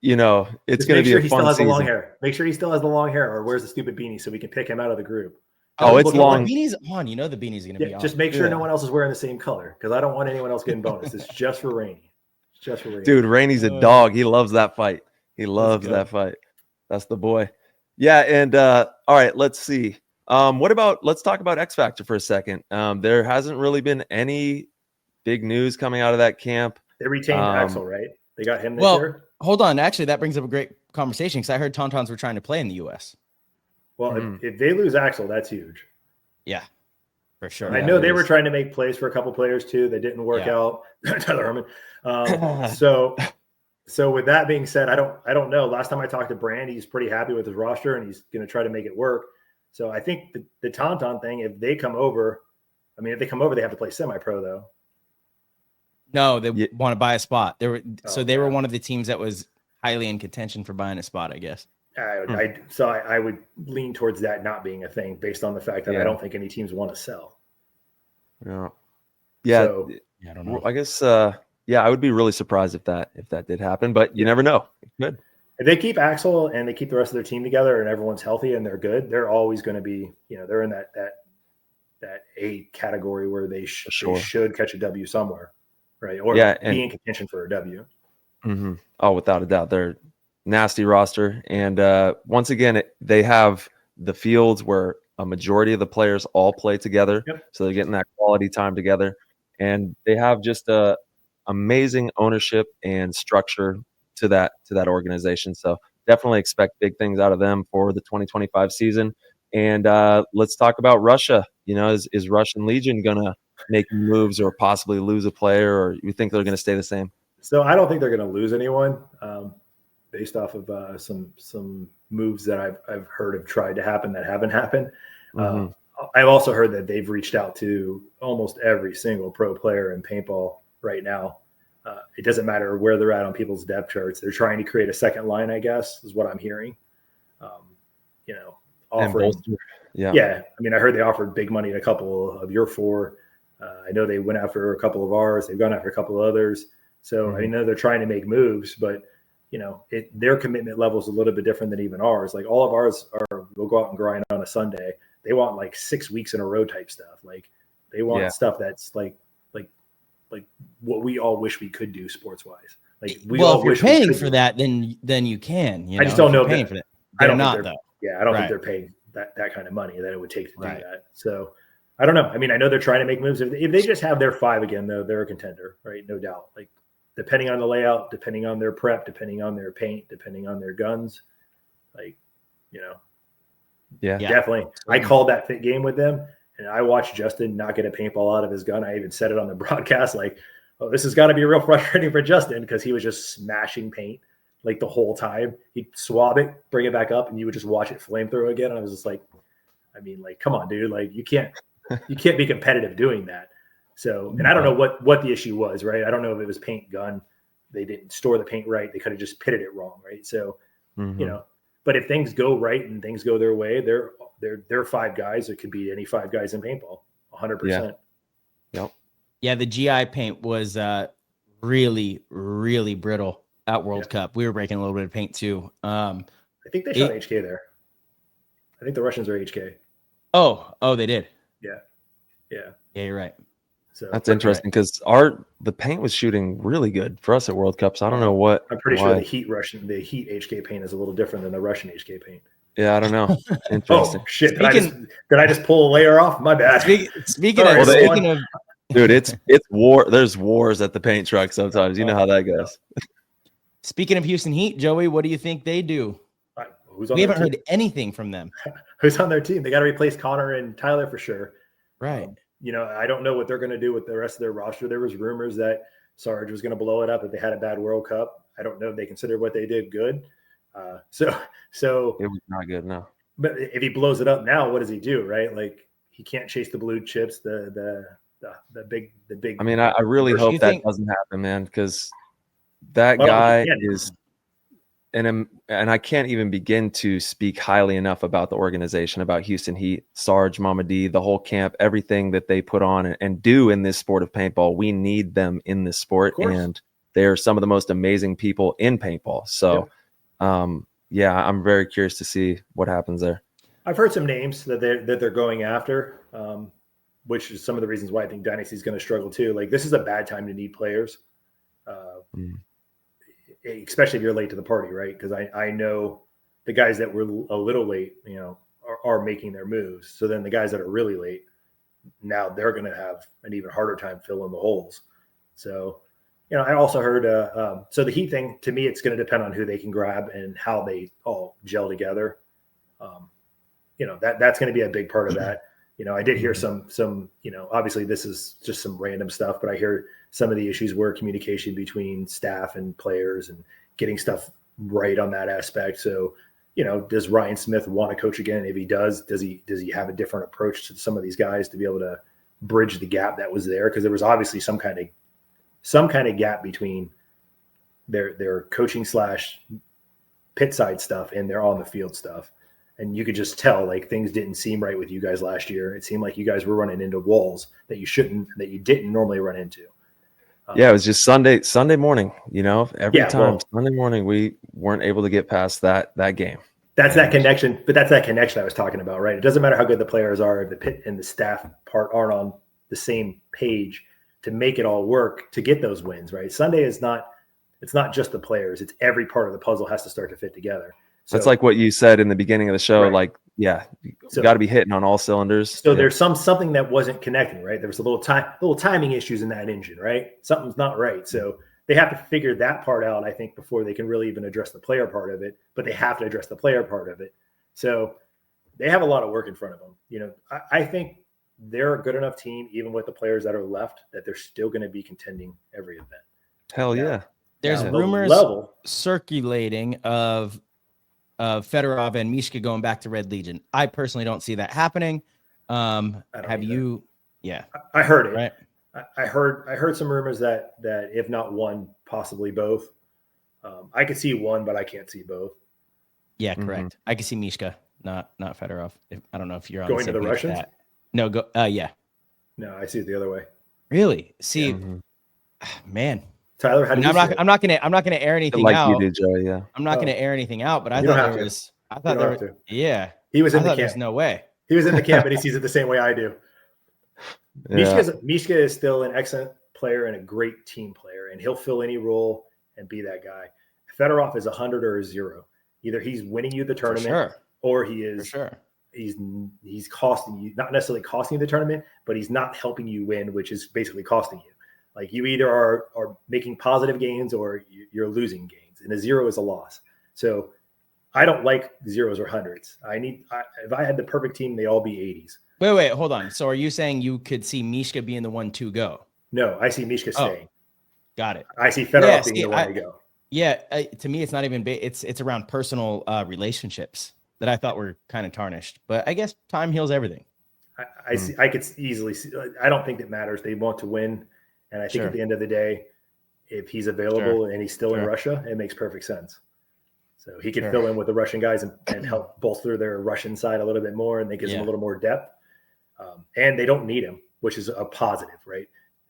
It's going to be a fun season. Long hair. Make sure he still has the long hair or wears the stupid beanie so we can pick him out of the group. Oh, it's long. The beanie's on. The beanie's going to be on. Just make sure no one else is wearing the same color because I don't want anyone else getting bonus. It's just for Rainey. Dude, Rainey's a dog. He loves that fight. He loves that fight. That's the boy. Yeah. And all right, let's see. Let's talk about X Factor for a second. There hasn't really been any big news coming out of that camp. They retained Axel, right? They got him this year. Hold on. Actually, that brings up a great conversation because I heard Tauntauns were trying to play in the U.S. Well, if they lose Axel, that's huge. Yeah, for sure. I know they were trying to make plays for a couple players too. That didn't work out. Tyler Herman. So with that being said, I don't know. Last time I talked to Brand, he's pretty happy with his roster and he's going to try to make it work. So I think the Tauntaun thing, if they come over, they have to play semi-pro though. No, they want to buy a spot. They were one of the teams that was highly in contention for buying a spot, I guess. I would lean towards that not being a thing based on the fact that I don't think any teams want to sell. Yeah. I don't know. I guess I would be really surprised if that did happen, but you never know. It could. If they keep Axel and they keep the rest of their team together and everyone's healthy and they're good, they're always going to be, they're in that A category where they should catch a W somewhere. Right. Or be in contention for a W. Mm-hmm. Oh, without a doubt. They're nasty roster. And once again, they have the fields where a majority of the players all play together. Yep. So they're getting that quality time together. And they have just a amazing ownership and structure to that organization. So definitely expect big things out of them for the 2025 season. And let's talk about Russia. Is Russian Legion going to make moves or possibly lose a player, or you think they're going to stay the same? So I don't think they're going to lose anyone based off of some moves that I've heard have tried to happen that haven't happened. Mm-hmm. I've also heard that they've reached out to almost every single pro player in paintball right now. It doesn't matter where they're at on people's depth charts. They're trying to create a second line, I guess, is what I'm hearing. Offering. I heard they offered big money to a couple of your 4 I know they went after a couple of ours. They've gone after a couple of others. So I know they're trying to make moves, but their commitment level is a little bit different than even ours. Like all of ours are, we'll go out and grind on a Sunday. They want like 6 weeks in a row type stuff. Like they want stuff that's like what we all wish we could do sports wise. Like if you're paying for that, then you can. I just don't know paying for that. I don't not think though. Yeah, I don't think they're paying that kind of money that it would take to do that. So I don't know. I mean, I know they're trying to make moves. If they just have their 5 again, though, they're a contender, right? No doubt. Like depending on the layout, depending on their prep, depending on their paint, depending on their guns, like definitely. I called that fit game with them, and I watched Justin not get a paintball out of his gun. I even said it on the broadcast, like, "Oh, this has got to be real frustrating for Justin," because he was just smashing paint like the whole time. He'd swab it, bring it back up, and you would just watch it flame through again. And I was just like, I mean, like, come on, dude. Like you can't be competitive doing that. So, and I don't know what the issue was, right? I don't know if it was paint gun. They didn't store the paint right. They could have just pitted it wrong, right? So, but if things go right and things go their way, they're 5 guys. It could be any 5 guys in paintball, 100%. Yep. Yeah, the GI paint was really, really brittle at World Cup. We were breaking a little bit of paint too. I think they shot HK there. I think the Russians are HK. Oh, they did. Yeah, you're right. So that's interesting because the paint was shooting really good for us at World Cups. I don't know what. I'm pretty sure the Heat HK paint is a little different than the Russian HK paint. Yeah, I don't know. Interesting. Oh shit! Did I just pull a layer off? My bad. Speaking of, dude, it's war. There's wars at the paint truck sometimes. You know how that goes. Speaking of Houston Heat, Joey, what do you think they do? We haven't heard anything from them. Who's on their team? They got to replace Connor and Tyler for sure. Right. I don't know what they're going to do with the rest of their roster. There was rumors that Sarge was going to blow it up if they had a bad World Cup. I don't know if they consider what they did good. So it was not good. No. But if he blows it up now, what does he do? Right? Like he can't chase the blue chips. The big. I mean, I really hope that doesn't happen, man, because that guy is. And I can't even begin to speak highly enough about the organization, about Houston Heat, Sarge, Mama D, the whole camp, everything that they put on and do in this sport of paintball. We need them in this sport, and they're some of the most amazing people in paintball. So, I'm very curious to see what happens there. I've heard some names that they're going after, which is some of the reasons why I think Dynasty is going to struggle too. Like this is a bad time to need players. Especially if you're late to the party, right? Because I know the guys that were a little late, are making their moves. So then the guys that are really late, now they're going to have an even harder time filling the holes. So, I also heard, so the Heat thing, to me, it's going to depend on who they can grab and how they all gel together. That's going to be a big part of that. I did hear some, obviously this is just some random stuff, but I hear some of the issues were communication between staff and players and getting stuff right on that aspect. So, does Ryan Smith want to coach again? If he does he have a different approach to some of these guys to be able to bridge the gap that was there? Because there was obviously some kind of gap between their coaching / pit side stuff and their on the field stuff. And you could just tell like things didn't seem right with you guys last year. It seemed like you guys were running into walls that you didn't normally run into. It was just Sunday morning, every time Sunday morning, we weren't able to get past that game. That's that connection, but that's that connection I was talking about, right? It doesn't matter how good the players are if the pit and the staff part aren't on the same page to make it all work to get those wins, right? Sunday it's not just the players. It's every part of the puzzle has to start to fit together. So, that's like what you said in the beginning of the show. Right. You got to be hitting on all cylinders. So there's something that wasn't connecting, right? There was little timing issues in that engine, right? Something's not right. So they have to figure that part out, I think, before they can really even address the player part of it. But they have to address the player part of it. So they have a lot of work in front of them. I think they're a good enough team, even with the players that are left, that they're still going to be contending every event. Hell yeah. There's rumors circulating of Fedorov and Mishka going back to Red Legion. I personally don't see that happening. Have you? Yeah, I heard it. Right. I heard some rumors that if not one, possibly both. I could see one, but I can't see both. Yeah, correct. I can see Mishka, not Fedorov. I don't know if you're on going to the Russians. No, go. Yeah. No, I see it the other way. Really? See, man. Tyler, how do you? I'm not gonna air anything like out. you did, Joey. Yeah. I'm not gonna air anything out, but I You thought don't there have to. was. I You thought don't there have was. to. Yeah. He was in I the thought camp. there's no way. He was in the camp, and he sees it the same way I do. Yeah. Mishka is still an excellent player and a great team player, and he'll fill any role and be that guy. Fedorov is 100 or a 0. Either he's winning you the tournament, sure. or he is. For sure. He's costing you, not necessarily costing you the tournament, but he's not helping you win, which is basically costing you. Like you either are making positive gains or you're losing gains, and a 0 is a loss. So I don't like 0s or 100s. If I had the perfect team, they all be 80s. Wait, hold on. So are you saying you could see Mishka being the 1-2 go? No, I see Mishka staying. Got it. I see Fedorov being the one to go. Yeah, to me, it's not even it's around personal relationships that I thought were kind of tarnished. But I guess time heals everything. I see. I could easily see. I don't think that matters. They want to win, and I think at the end of the day, if he's available and he's still in Russia, it makes perfect sense. So he can fill in with the Russian guys and help bolster their Russian side a little bit more, and they give them a little more depth. And they don't need him, which is a positive, right?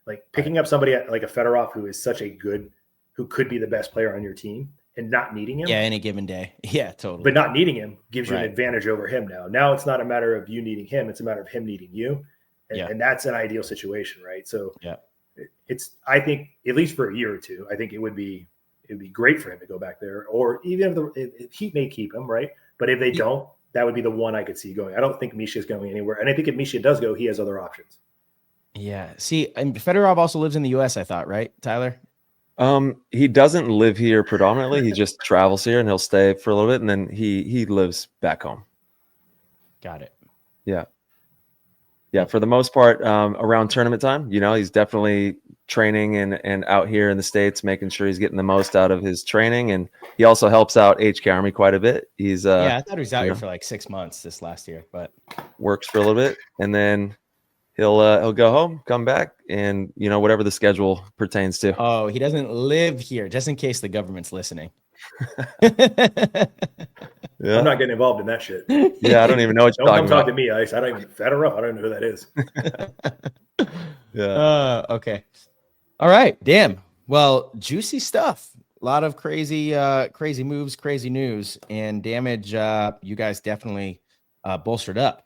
Like picking up somebody like a Fedorov who is such a good, who could be the best player on your team, and not needing him. Yeah, any given day. Yeah, totally. But not needing him gives you an advantage over him now. Now it's not a matter of you needing him; it's a matter of him needing you, and that's an ideal situation, right? So it's. I think at least for a year or two, I think it'd be great for him to go back there, or even if he may keep him, right? But if they don't, that would be the one I could see going. I don't think Misha is going anywhere, and I think if Misha does go, he has other options. Yeah. See, and Fedorov also lives in the U.S. I thought, right, Tyler? He doesn't live here predominantly. He just travels here and he'll stay for a little bit, and then he lives back home. Got it. Yeah. Yeah. For the most part, around tournament time, he's definitely training and out here in the States, making sure he's getting the most out of his training. And he also helps out HK Army quite a bit. He's I thought he was out here for like 6 months this last year, but works for a little bit, and then he'll go home, come back, and whatever the schedule pertains to. Oh, he doesn't live here, just in case the government's listening. Yeah. I'm not getting involved in that shit. Yeah, I don't even know what you're talking about. Don't come talk to me, Ice. I don't even Fedorov. I don't know who that is. Yeah. Okay. All right. Damn. Well, juicy stuff. A lot of crazy moves, crazy news, and Damage. You guys definitely bolstered up.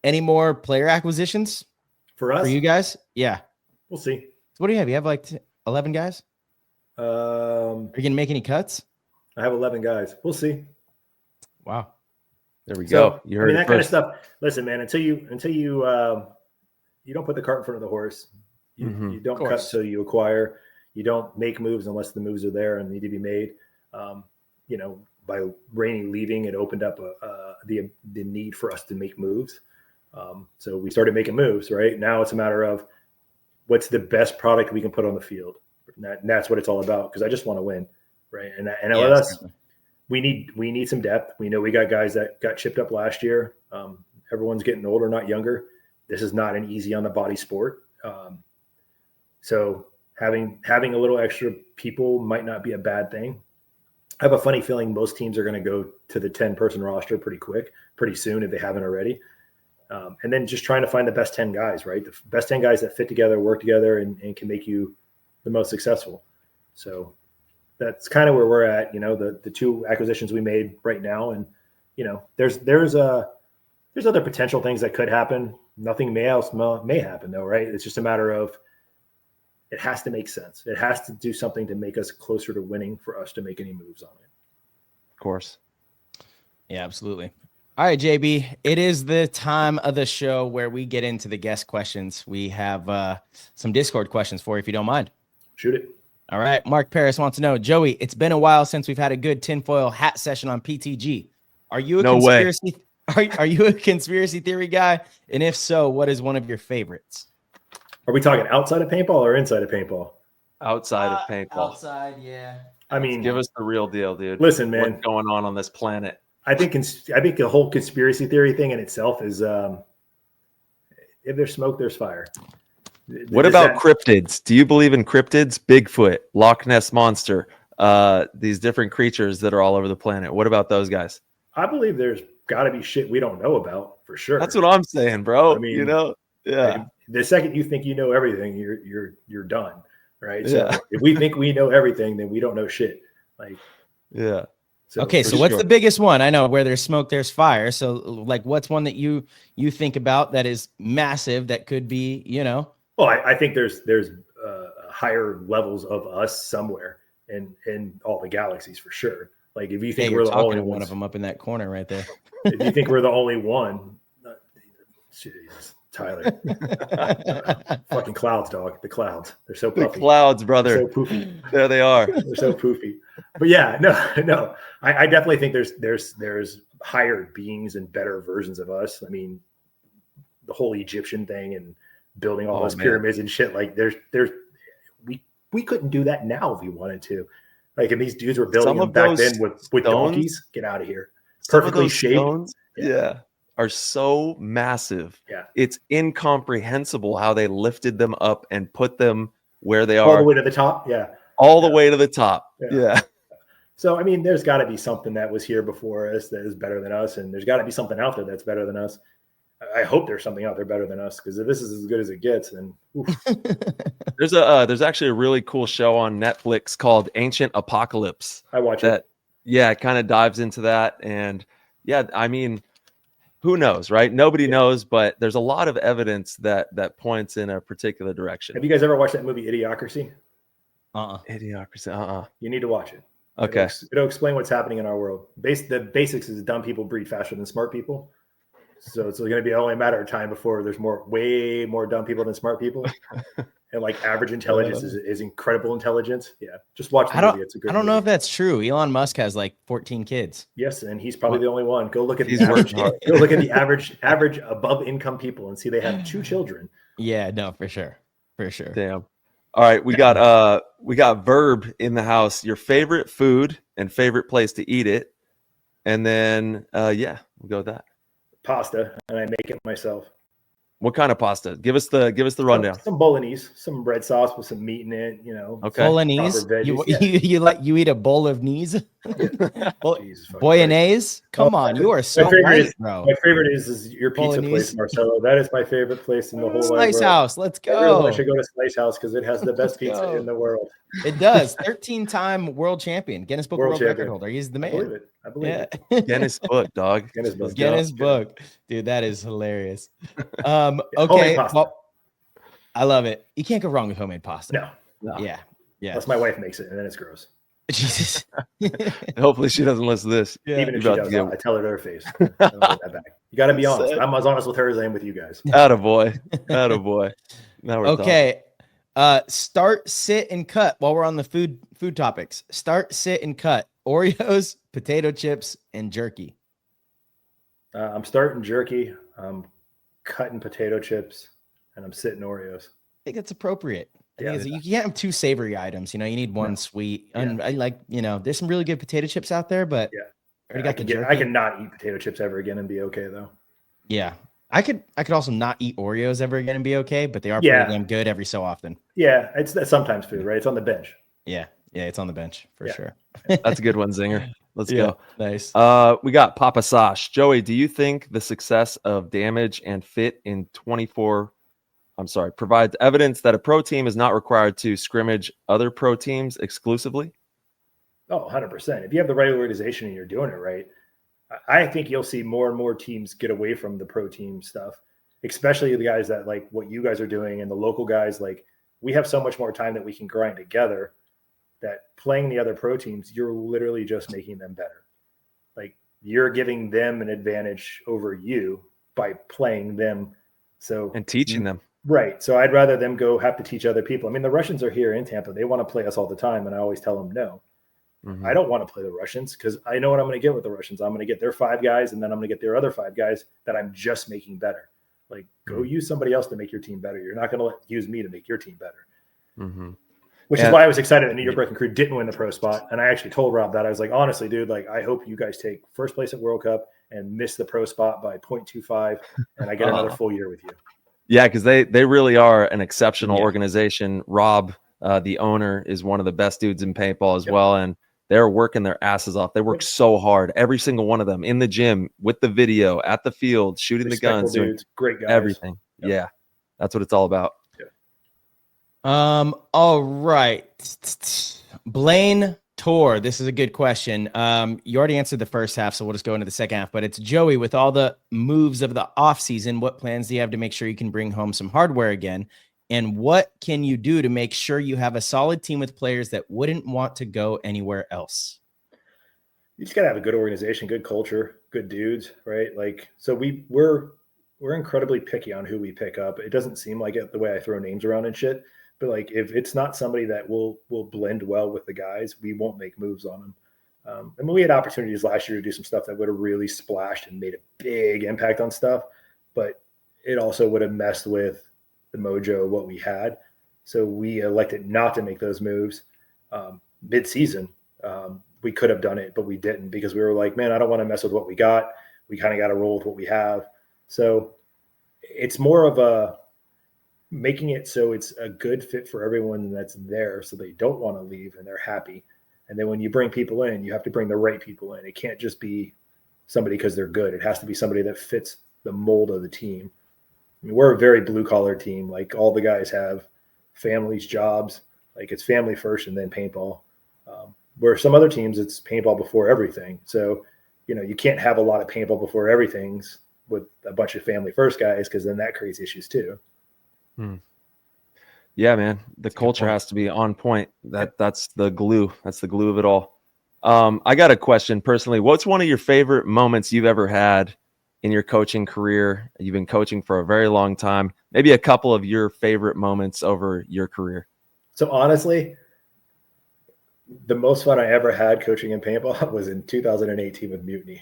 Any more player acquisitions for us? For you guys? Yeah. We'll see. So what do you have? You have like 11 guys? Are you gonna make any cuts? I have 11 guys. We'll see. Wow. There we go. You heard that it kind of first. stuff. Listen, man, until you you don't put the cart in front of the horse. You don't cut until you acquire. You don't make moves unless the moves are there and need to be made. By Rainey leaving, it opened up the need for us to make moves. So we started making moves. Right now, it's a matter of what's the best product we can put on the field. And that's what it's all about. Because I just want to win, right? And with us, we need some depth. We know we got guys that got chipped up last year. Everyone's getting older, not younger. This is not an easy on the body sport. So having a little extra people might not be a bad thing. I have a funny feeling most teams are going to go to the 10-person roster pretty soon if they haven't already. And then just trying to find the best 10 guys, right? The best 10 guys that fit together, work together, and can make you the most successful. So that's kind of where we're at, the two acquisitions we made right now. And, there's other potential things that could happen. Nothing else may happen though, right? It's just a matter of, it has to make sense. It has to do something to make us closer to winning for us to make any moves on it. Of course. Yeah, absolutely. All right, JB, it is the time of the show where we get into the guest questions. We have some Discord questions for you, if you don't mind. Shoot it. All right. Mark Paris wants to know, Joey, it's been a while since we've had a good tinfoil hat session on PTG. Are you a conspiracy? Are you a conspiracy theory guy? And if so, what is one of your favorites? Are we talking outside of paintball or inside of paintball? Outside of paintball. Outside, yeah. I mean, give us the real deal, dude. Listen, man. What's going on this planet? I think the whole conspiracy theory thing in itself is if there's smoke, there's fire. What about cryptids? Do you believe in cryptids? Bigfoot, Loch Ness Monster, these different creatures that are all over the planet. What about those guys? I believe there's got to be shit we don't know about for sure. That's what I'm saying, bro. I mean, yeah. the second you think you know everything, you're done, right? So if we think we know everything, then we don't know shit. Like, yeah. So okay, so what's the biggest one? I know where there's smoke, there's fire. So like, what's one that you think about that is massive that could be, you know? Well, I think there's higher levels of us somewhere in all the galaxies for sure. Like if you think we're the only one ones, of them up in that corner right there. if you think we're the only one, Jesus, Tyler, fucking clouds, dog. The clouds, they're so puffy. The clouds, brother. They're so poofy. There they are. They're so poofy. But yeah, no. I definitely think there's higher beings and better versions of us. I mean, the whole Egyptian thing and building all those pyramids and shit. Like we couldn't do that now if we wanted to. Like, and these dudes were building them back then with donkeys. Get out of here. Perfectly shaped. Stones, are so massive. Yeah. It's incomprehensible how they lifted them up and put them where they are. All the way to the top. Yeah. All the way to the top. Yeah. So, I mean, there's got to be something that was here before us that is better than us. And there's got to be something out there that's better than us. I hope there's something out there better than us, because if this is as good as it gets, then there's actually a really cool show on Netflix called Ancient Apocalypse. I watch it. Yeah, it kind of dives into that. And yeah, I mean, who knows, right? Nobody knows, but there's a lot of evidence that points in a particular direction. Have you guys ever watched that movie Idiocracy? Idiocracy. You need to watch it. Okay. It'll explain what's happening in our world. The basics is dumb people breed faster than smart people. So it's going to be only a matter of time before there's way more dumb people than smart people. And like average intelligence is incredible intelligence. Yeah. Just watch the movie. It's a good movie. Know if that's true. Elon Musk has like 14 kids. Yes. And he's probably the only one. Go look at the average. Go look at the average above income people and see they have 2 children. Yeah, no, for sure. Damn. All right. We got Verb in the house. Your favorite food and favorite place to eat it. And then, we'll go with that. Pasta, and I make it myself. What kind of pasta? Give us the rundown. Some bolognese, some red sauce with some meat in it. You know, okay. Bolognese. You eat a bowl of knees? Bolognese. Come on, you are so right, bro. My favorite is your pizza place, Marcello. That is my favorite place in the whole Slice world. House. Let's go. Everyone should go to Slice House because it has the best pizza in the world. It does. 13-time world champion, Guinness Book World Record holder. He's the man. I believe it. Guinness Book, dog. Guinness Book. Dude, that is hilarious. Okay. Well, I love it. You can't go wrong with homemade pasta. No. Yeah. Unless my wife makes it, and then it's gross. Jesus. Hopefully she doesn't listen to this. Yeah. Even if she does, I tell her to her face. I don't get that back. You got to be honest. I'm as honest with her as I am with you guys. Attaboy. Now we're okay. Start, sit, and cut while we're on the food topics. Start, sit, and cut. Oreos, potato chips, and jerky. I'm starting jerky. I'm cutting potato chips, and I'm sitting Oreos. I think it's appropriate. You can't have 2 savory items. You know, you need one sweet. And I like, there's some really good potato chips out there, but I cannot eat potato chips ever again and be okay though. Yeah. I could also not eat Oreos ever again and be okay, but they are pretty damn good every so often. Yeah, it's sometimes food, right? It's on the bench. Yeah, it's on the bench for sure. That's a good one, Zinger. Let's go. Nice. We got Papa Sosh. Joey, do you think the success of Damage and Fit in provides evidence that a pro team is not required to scrimmage other pro teams exclusively? Oh, 100%. If you have the right organization and you're doing it right, I think you'll see more and more teams get away from the pro team stuff, especially the guys that like what you guys are doing and the local guys. Like, we have so much more time that we can grind together that playing the other pro teams, you're literally just making them better. Like, you're giving them an advantage over you by playing them. And teaching them. Right. So I'd rather them go have to teach other people. I mean, the Russians are here in Tampa. They want to play us all the time. And I always tell them no. Mm-hmm. I don't want to play the Russians because I know what I'm going to get with the Russians. I'm going to get their 5 guys, and then I'm going to get their other 5 guys that I'm just making better. Like, go use somebody else to make your team better. You're not going to use me to make your team better. Mm-hmm. Which is why I was excited that New York Breaking Crew didn't win the pro spot. And I actually told Rob that. I was like, honestly, dude, like, I hope you guys take first place at World Cup and miss the pro spot by 0.25, and I get another full year with you. Yeah, because they really are an exceptional organization. Rob, the owner, is one of the best dudes in paintball as well. And they're working their asses off. They work so hard, every single one of them, in the gym, with the video, at the field, shooting the guns, dudes, great guys. Everything. Yep. That's what it's all about. All right. Blaine Tor, this is a good question. You already answered the first half, so we'll just go into the second half. But it's Joey, with all the moves of the offseason, what plans do you have to make sure you can bring home some hardware again? And what can you do to make sure you have a solid team with players that wouldn't want to go anywhere else? You just gotta have a good organization, good culture, good dudes, right? Like, so we're incredibly picky on who we pick up. It doesn't seem like it the way I throw names around and shit. But like, if it's not somebody that will blend well with the guys, we won't make moves on them. I mean, we had opportunities last year to do some stuff that would have really splashed and made a big impact on stuff, but it also would have messed with the mojo of what we had. So we elected not to make those moves mid-season. We could have done it, but we didn't, because we were like, man, I don't want to mess with what we got. We kind of got to roll with what we have. So it's more of a making it so it's a good fit for everyone that's there, so they don't want to leave and they're happy. And then when you bring people in, you have to bring the right people in. It can't just be somebody because they're good. It has to be somebody that fits the mold of the team. I mean, we're a very blue collar team. Like, all the guys have families, jobs. Like, it's family first and then paintball. Where some other teams, it's paintball before everything. So, you know, you can't have a lot of paintball before everything's with a bunch of family first guys, because then that creates issues too. Yeah, man. The culture has to be on point. That's the glue. That's the glue of it all. I got a question personally. What's one of your favorite moments you've ever had in your coaching career? You've been coaching for a very long time. Maybe a couple of your favorite moments over your career. So honestly, the most fun I ever had coaching in paintball was in 2018 with Mutiny.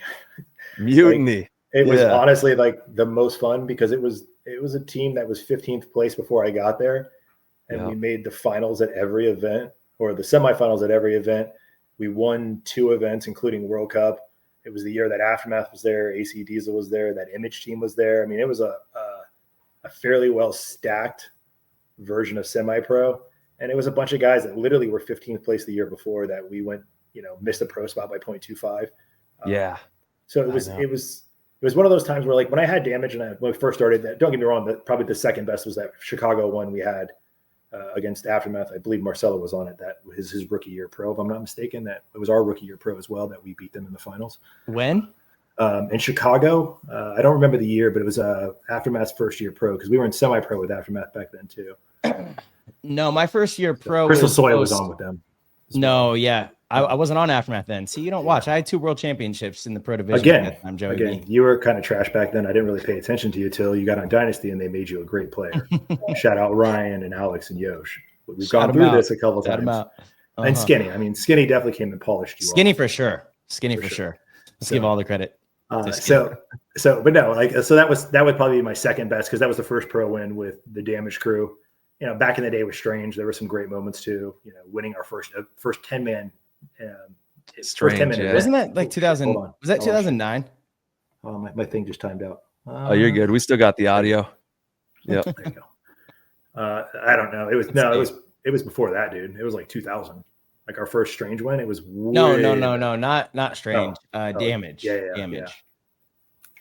Mutiny. It was honestly like the most fun, because it was a team that was 15th place before I got there. And we made the finals at every event, or the semifinals at every event. We won 2 events, including World Cup. It was the year that Aftermath was there, AHSBIZ was there, that Image team was there. I mean, it was a fairly well stacked version of semi-pro. And it was a bunch of guys that literally were 15th place the year before that we went, missed the pro spot by 0.25. So it was one of those times where, like, when I had Damage and when I first started, that, don't get me wrong, probably the second best was that Chicago one we had against Aftermath. I believe Marcello was on it. That was his rookie year pro, if I'm not mistaken. That it was our rookie year pro as well, that we beat them in the finals. When? In Chicago. I don't remember the year, but it was Aftermath's first year pro, because we were in semi-pro with Aftermath back then too. No, my first year pro. Crystal Soy was on with them. No, yeah. I wasn't on Aftermath then. See, you don't watch. I had 2 world championships in the pro division. Again, you were kind of trash back then. I didn't really pay attention to you till you got on Dynasty and they made you a great player. Shout out Ryan and Alex and Yosh. We've gone through this a couple times. And Skinny. I mean, Skinny definitely came and polished you. Skinny for sure. Skinny for sure. Let's give all the credit. But no, that would probably be my second best, because that was the first pro win with the Damage crew. Back in the day was strange. There were some great moments too. Winning our first 10-man. Strange. Wasn't that like 2000? Was that 2009? Oh, my thing just timed out. Oh, you're good. We still got the audio. Yep. There you go. I don't know. It was before that, dude. It was like 2000. Like our first Strange win. It was no, not Strange. Damage. Damage. Yeah.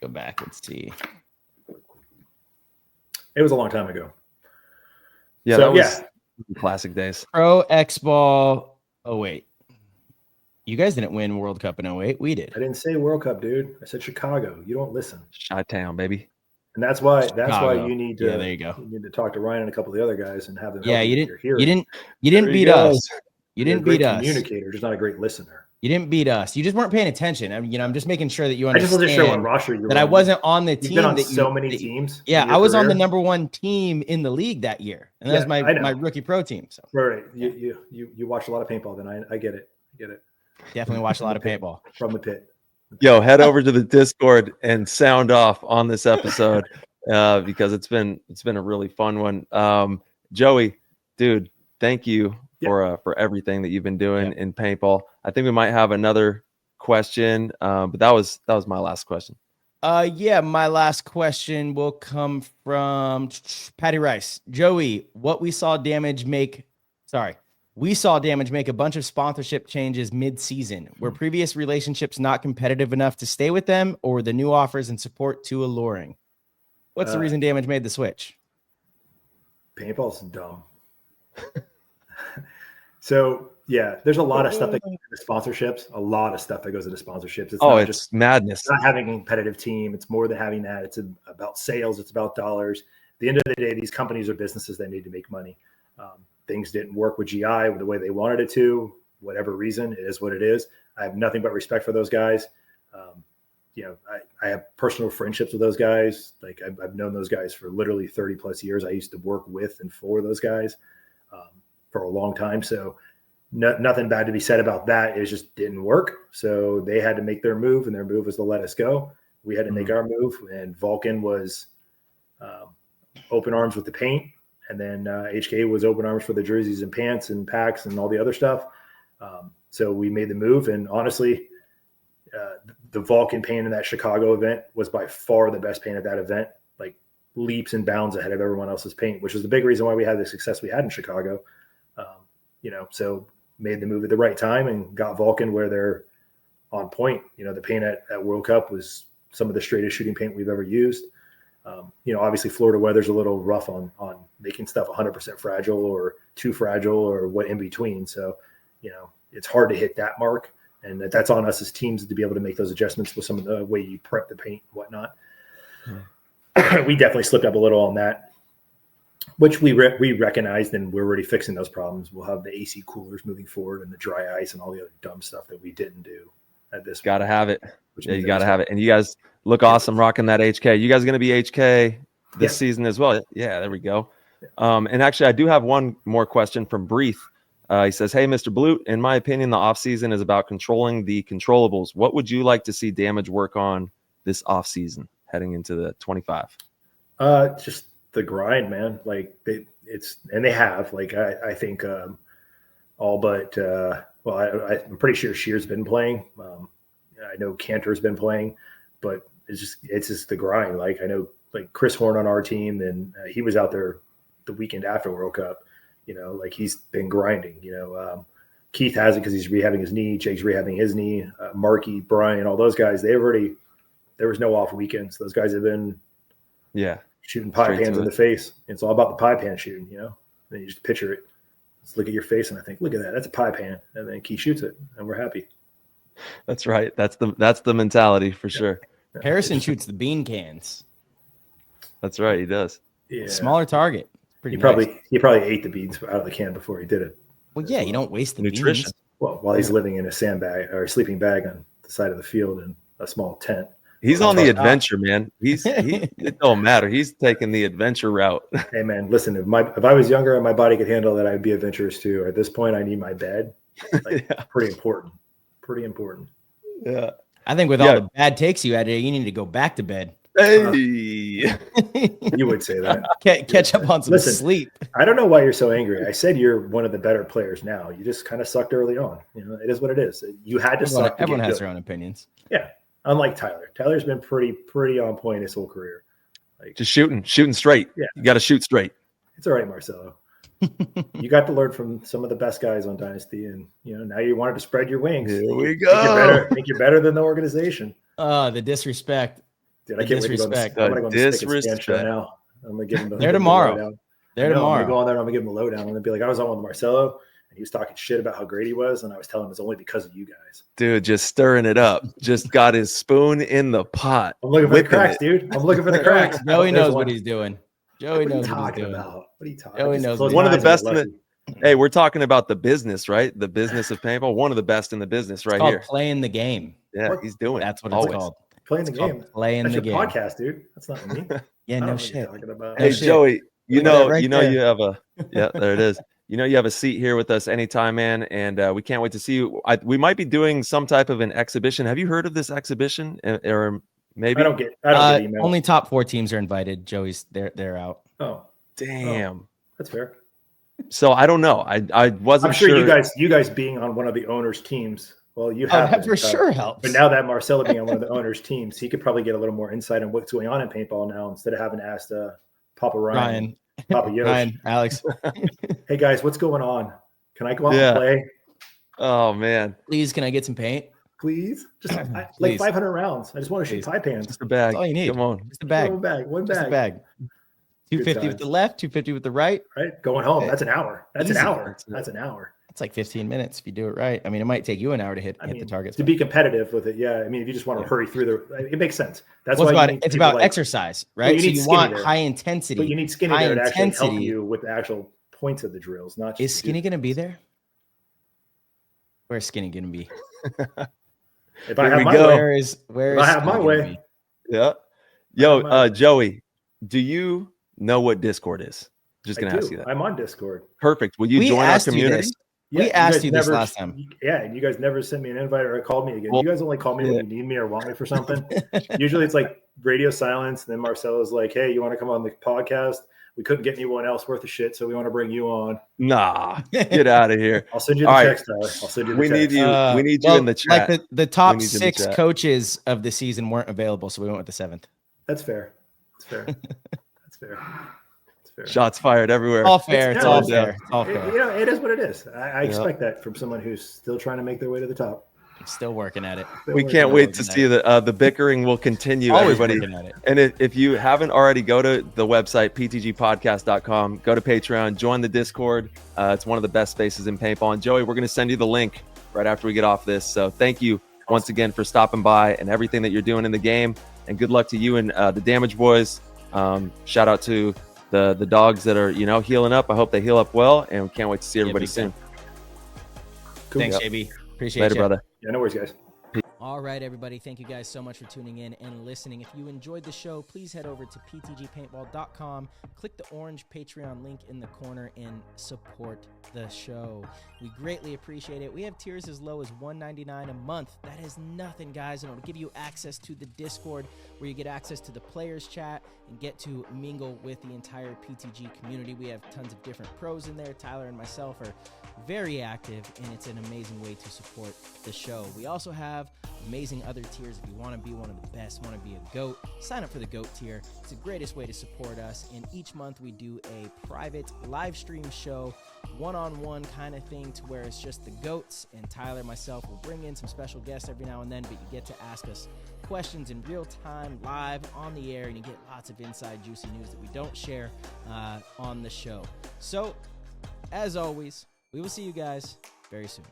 Go back and see. It was a long time ago. Yeah, so, that was classic days. Pro X-Ball. Oh, wait. You guys didn't win World Cup in 08. We did. I didn't say World Cup, dude. I said Chicago. You don't listen. Chi-town, baby. And that's why you need to. Yeah, there you go. You need to talk to Ryan and a couple of the other guys and have them. Yeah, you didn't beat us. You didn't beat us. Communicator, just not a great listener. You didn't beat us. You just weren't paying attention. I mean, I'm just making sure that you understand. I just wasn't sure what roster you were that on. I wasn't on the team. You've been on so many teams. Yeah, I was on the #1 team in the league that year, and that was my rookie pro team. So right. You watch a lot of paintball. Then I get it. Definitely watch a lot of paintball from the pit. Yo, head over to the Discord and sound off on this episode because it's been a really fun one. Joey, dude, thank you for everything that you've been doing in paintball. I think we might have another question, but that was my last question. My last question will come from Patty Rice. Joey, we saw Damage make a bunch of sponsorship changes mid-season. Were previous relationships not competitive enough to stay with them, or were the new offers and support too alluring? What's the reason Damage made the switch? Paintball's dumb. So yeah, there's a lot of stuff that goes into sponsorships. A lot of stuff that goes into sponsorships. It's just madness. It's not having a competitive team. It's more than having that. It's about sales. It's about dollars. At the end of the day, these companies are businesses that need to make money. Things didn't work with GI the way they wanted it to. Whatever reason, it is what it is. I have nothing but respect for those guys. I have personal friendships with those guys. Like I've known those guys for literally 30 plus years. I used to work with and for those guys for a long time. So nothing bad to be said about that. It just didn't work. So they had to make their move, and their move was to let us go. We had to make our move, and Vulcan was open arms with the paint. And then HK was open arms for the jerseys and pants and packs and all the other stuff. So we made the move. And honestly, the Vulcan paint in that Chicago event was by far the best paint at that event, like leaps and bounds ahead of everyone else's paint, which is the big reason why we had the success we had in Chicago. So made the move at the right time and got Vulcan where they're on point. The paint at World Cup was some of the straightest shooting paint we've ever used. Obviously Florida weather's a little rough on making stuff 100% fragile or too fragile or what in between. So, it's hard to hit that mark, and that's on us as teams to be able to make those adjustments with some of the way you prep the paint and whatnot. We definitely slipped up a little on that, which we recognized, and we're already fixing those problems. We'll have the AC coolers moving forward and the dry ice and all the other dumb stuff that we didn't do at this Got to have it. Yeah, you got to fun. have it. And you guys look awesome rocking that HK. You guys going to be HK this season as well? Yeah, there we go. And actually, I do have one more question from Breathe. He says, hey, Mr. Blute, in my opinion, the offseason is about controlling the controllables. What would you like to see Damage work on this offseason heading into the 25? Just the grind, man. Like they have, like, I think all but, I'm pretty sure Scheer's been playing. I know Canter's been playing, but it's just the grind. Like I know, like Chris Horn on our team, and he was out there the weekend after World Cup. Like he's been grinding. Keith has it because he's rehabbing his knee. Jake's rehabbing his knee. Marky, Brian, all those guys. There was no off weekends. Those guys have been shooting pipe hands in the face. It's all about the pipe hand shooting. Then you just picture it. Just look at your face, and I think, look at that. That's a pipe hand, and then Keith shoots it, and we're happy. That's right. That's the mentality for sure. Harrison shoots the bean cans. That's right. He does. Yeah. Smaller target. He probably ate the beans out of the can before he did it. Well, yeah, you don't waste the nutrition. beans. Well, while he's living in a sandbag or a sleeping bag on the side of the field in a small tent. He's on the adventure, man. It don't matter. He's taking the adventure route. Hey, man, listen. If I was younger and my body could handle that, I'd be adventurous too. At this point, I need my bed. Pretty important. Pretty important. Yeah. I think with all the bad takes you had today, you need to go back to bed. Hey. You would say that. Catch up on some sleep. I don't know why you're so angry. I said you're one of the better players now. You just kind of sucked early on. It is what it is. You had to suck. Everyone has their own opinions. Yeah. Unlike Tyler. Tyler's been pretty on point his whole career. Like just shooting straight. Yeah. You got to shoot straight. It's all right, Marcello. You got to learn from some of the best guys on Dynasty, and now you wanted to spread your wings. Here we go. Think you're better than the organization. The disrespect. Dude, I can't wait to go on the Stick and Span show now. I'm gonna give him They're tomorrow. I'm gonna go on there. I'm gonna give him the lowdown. I'm gonna be like, I was on with Marcello, and he was talking shit about how great he was, and I was telling him it's only because of you guys. Dude, just stirring it up. Just got his spoon in the pot. I'm looking for the cracks, dude. I'm looking for the cracks. Joey knows what he's doing. Joey knows what he's doing. What are you talking about? Joey knows. One of the best. Hey, we're talking about the business, right? The business of paintball. One of the best in the business, right here. Playing the game. Yeah, he's doing. That's what it's called. Playing the game. Playing the game. Podcast, dude. That's not me. Yeah, no shit. Hey, Joey, you have a there it is. You have a seat here with us anytime, man, and we can't wait to see you. We might be doing some type of an exhibition. Have you heard of this exhibition? Or maybe I don't get emails. Only top 4 teams are invited. Joey's they're out. Oh, damn. That's fair. So I don't know. I wasn't sure. You guys being on one of the owners' teams. Well, you have that for sure helps. But now that Marcello being on one of the owners' teams, he could probably get a little more insight on what's going on in paintball now instead of having asked Papa Ryan, Papa Yosh, Ryan, Alex. Hey guys, what's going on? Can I go out and play? Oh man, please, can I get some paint? Please, just like 500 rounds. I just want to shoot pipe hands. Just a bag. That's all you need. Come on, just a bag. One bag. Just a bag. 250 with the left, 250 with the right. Right, going home. That's an hour. That's Easy. an hour. That's an hour. It's like 15 minutes if you do it right. I mean, it might take you an hour to hit the targets. To be competitive with it, yeah. I mean, if you just want to hurry through it makes sense. That's why it's about exercise, right? Well, so you want high intensity. But you need skinny there to actually help you with the actual points of the drills. Not just is skinny going to be there? Where's skinny going to be? If I have my way, where is I have my way? Yeah. Yo, Joey, do you know what Discord is? Just gonna ask you that. I'm on Discord. Perfect. Will you join our community? Yeah, we asked you this last time. Yeah, and you guys never sent me an invite or called me again. You guys only call me when you need me or want me for something. Usually it's like radio silence. And then Marcello's like, hey, you want to come on the podcast? We couldn't get anyone else worth a shit, so we want to bring you on. Nah, get out of here. I'll send you the text, Tyler. I'll send you the text. We need you in the chat. Like the top 6 coaches of the season weren't available, so we went with the 7th. That's fair. That's fair. That's fair. Shots fired everywhere. All fair. It's all fair. It's all fair. You know, it is what it is. I expect that from someone who's still trying to make their way to the top. Still working at it. We can't wait to see the bickering will continue. Always everybody. working at it. And if you haven't already, go to the website, ptgpodcast.com. Go to Patreon. Join the Discord. It's one of the best spaces in paintball. And Joey, we're going to send you the link right after we get off this. So thank you once again for stopping by and everything that you're doing in the game. And good luck to you and the Damage boys. Shout out to the dogs that are healing up. I hope they heal up well, and we can't wait to see everybody soon. Cool. Thanks, JB. Appreciate it, brother. Yeah, no worries, guys. All right, everybody. Thank you guys so much for tuning in and listening. If you enjoyed the show, please head over to ptgpaintball.com. Click the orange Patreon link in the corner and support the show. We greatly appreciate it. We have tiers as low as $1.99 a month. That is nothing, guys. And it'll give you access to the Discord, where you get access to the players chat and get to mingle with the entire PTG community. We have tons of different pros in there. Tyler and myself are very active, and it's an amazing way to support the show. We also have amazing other tiers. If you want to be one of the best, want to be a GOAT, sign up for the GOAT tier. It's the greatest way to support us. And each month we do a private live stream show, one-on-one kind of thing, to where it's just the GOATs, and Tyler, myself, will bring in some special guests every now and then, but you get to ask us questions in real time, live, on the air, and you get lots of inside juicy news that we don't share on the show. So, as always, we will see you guys very soon.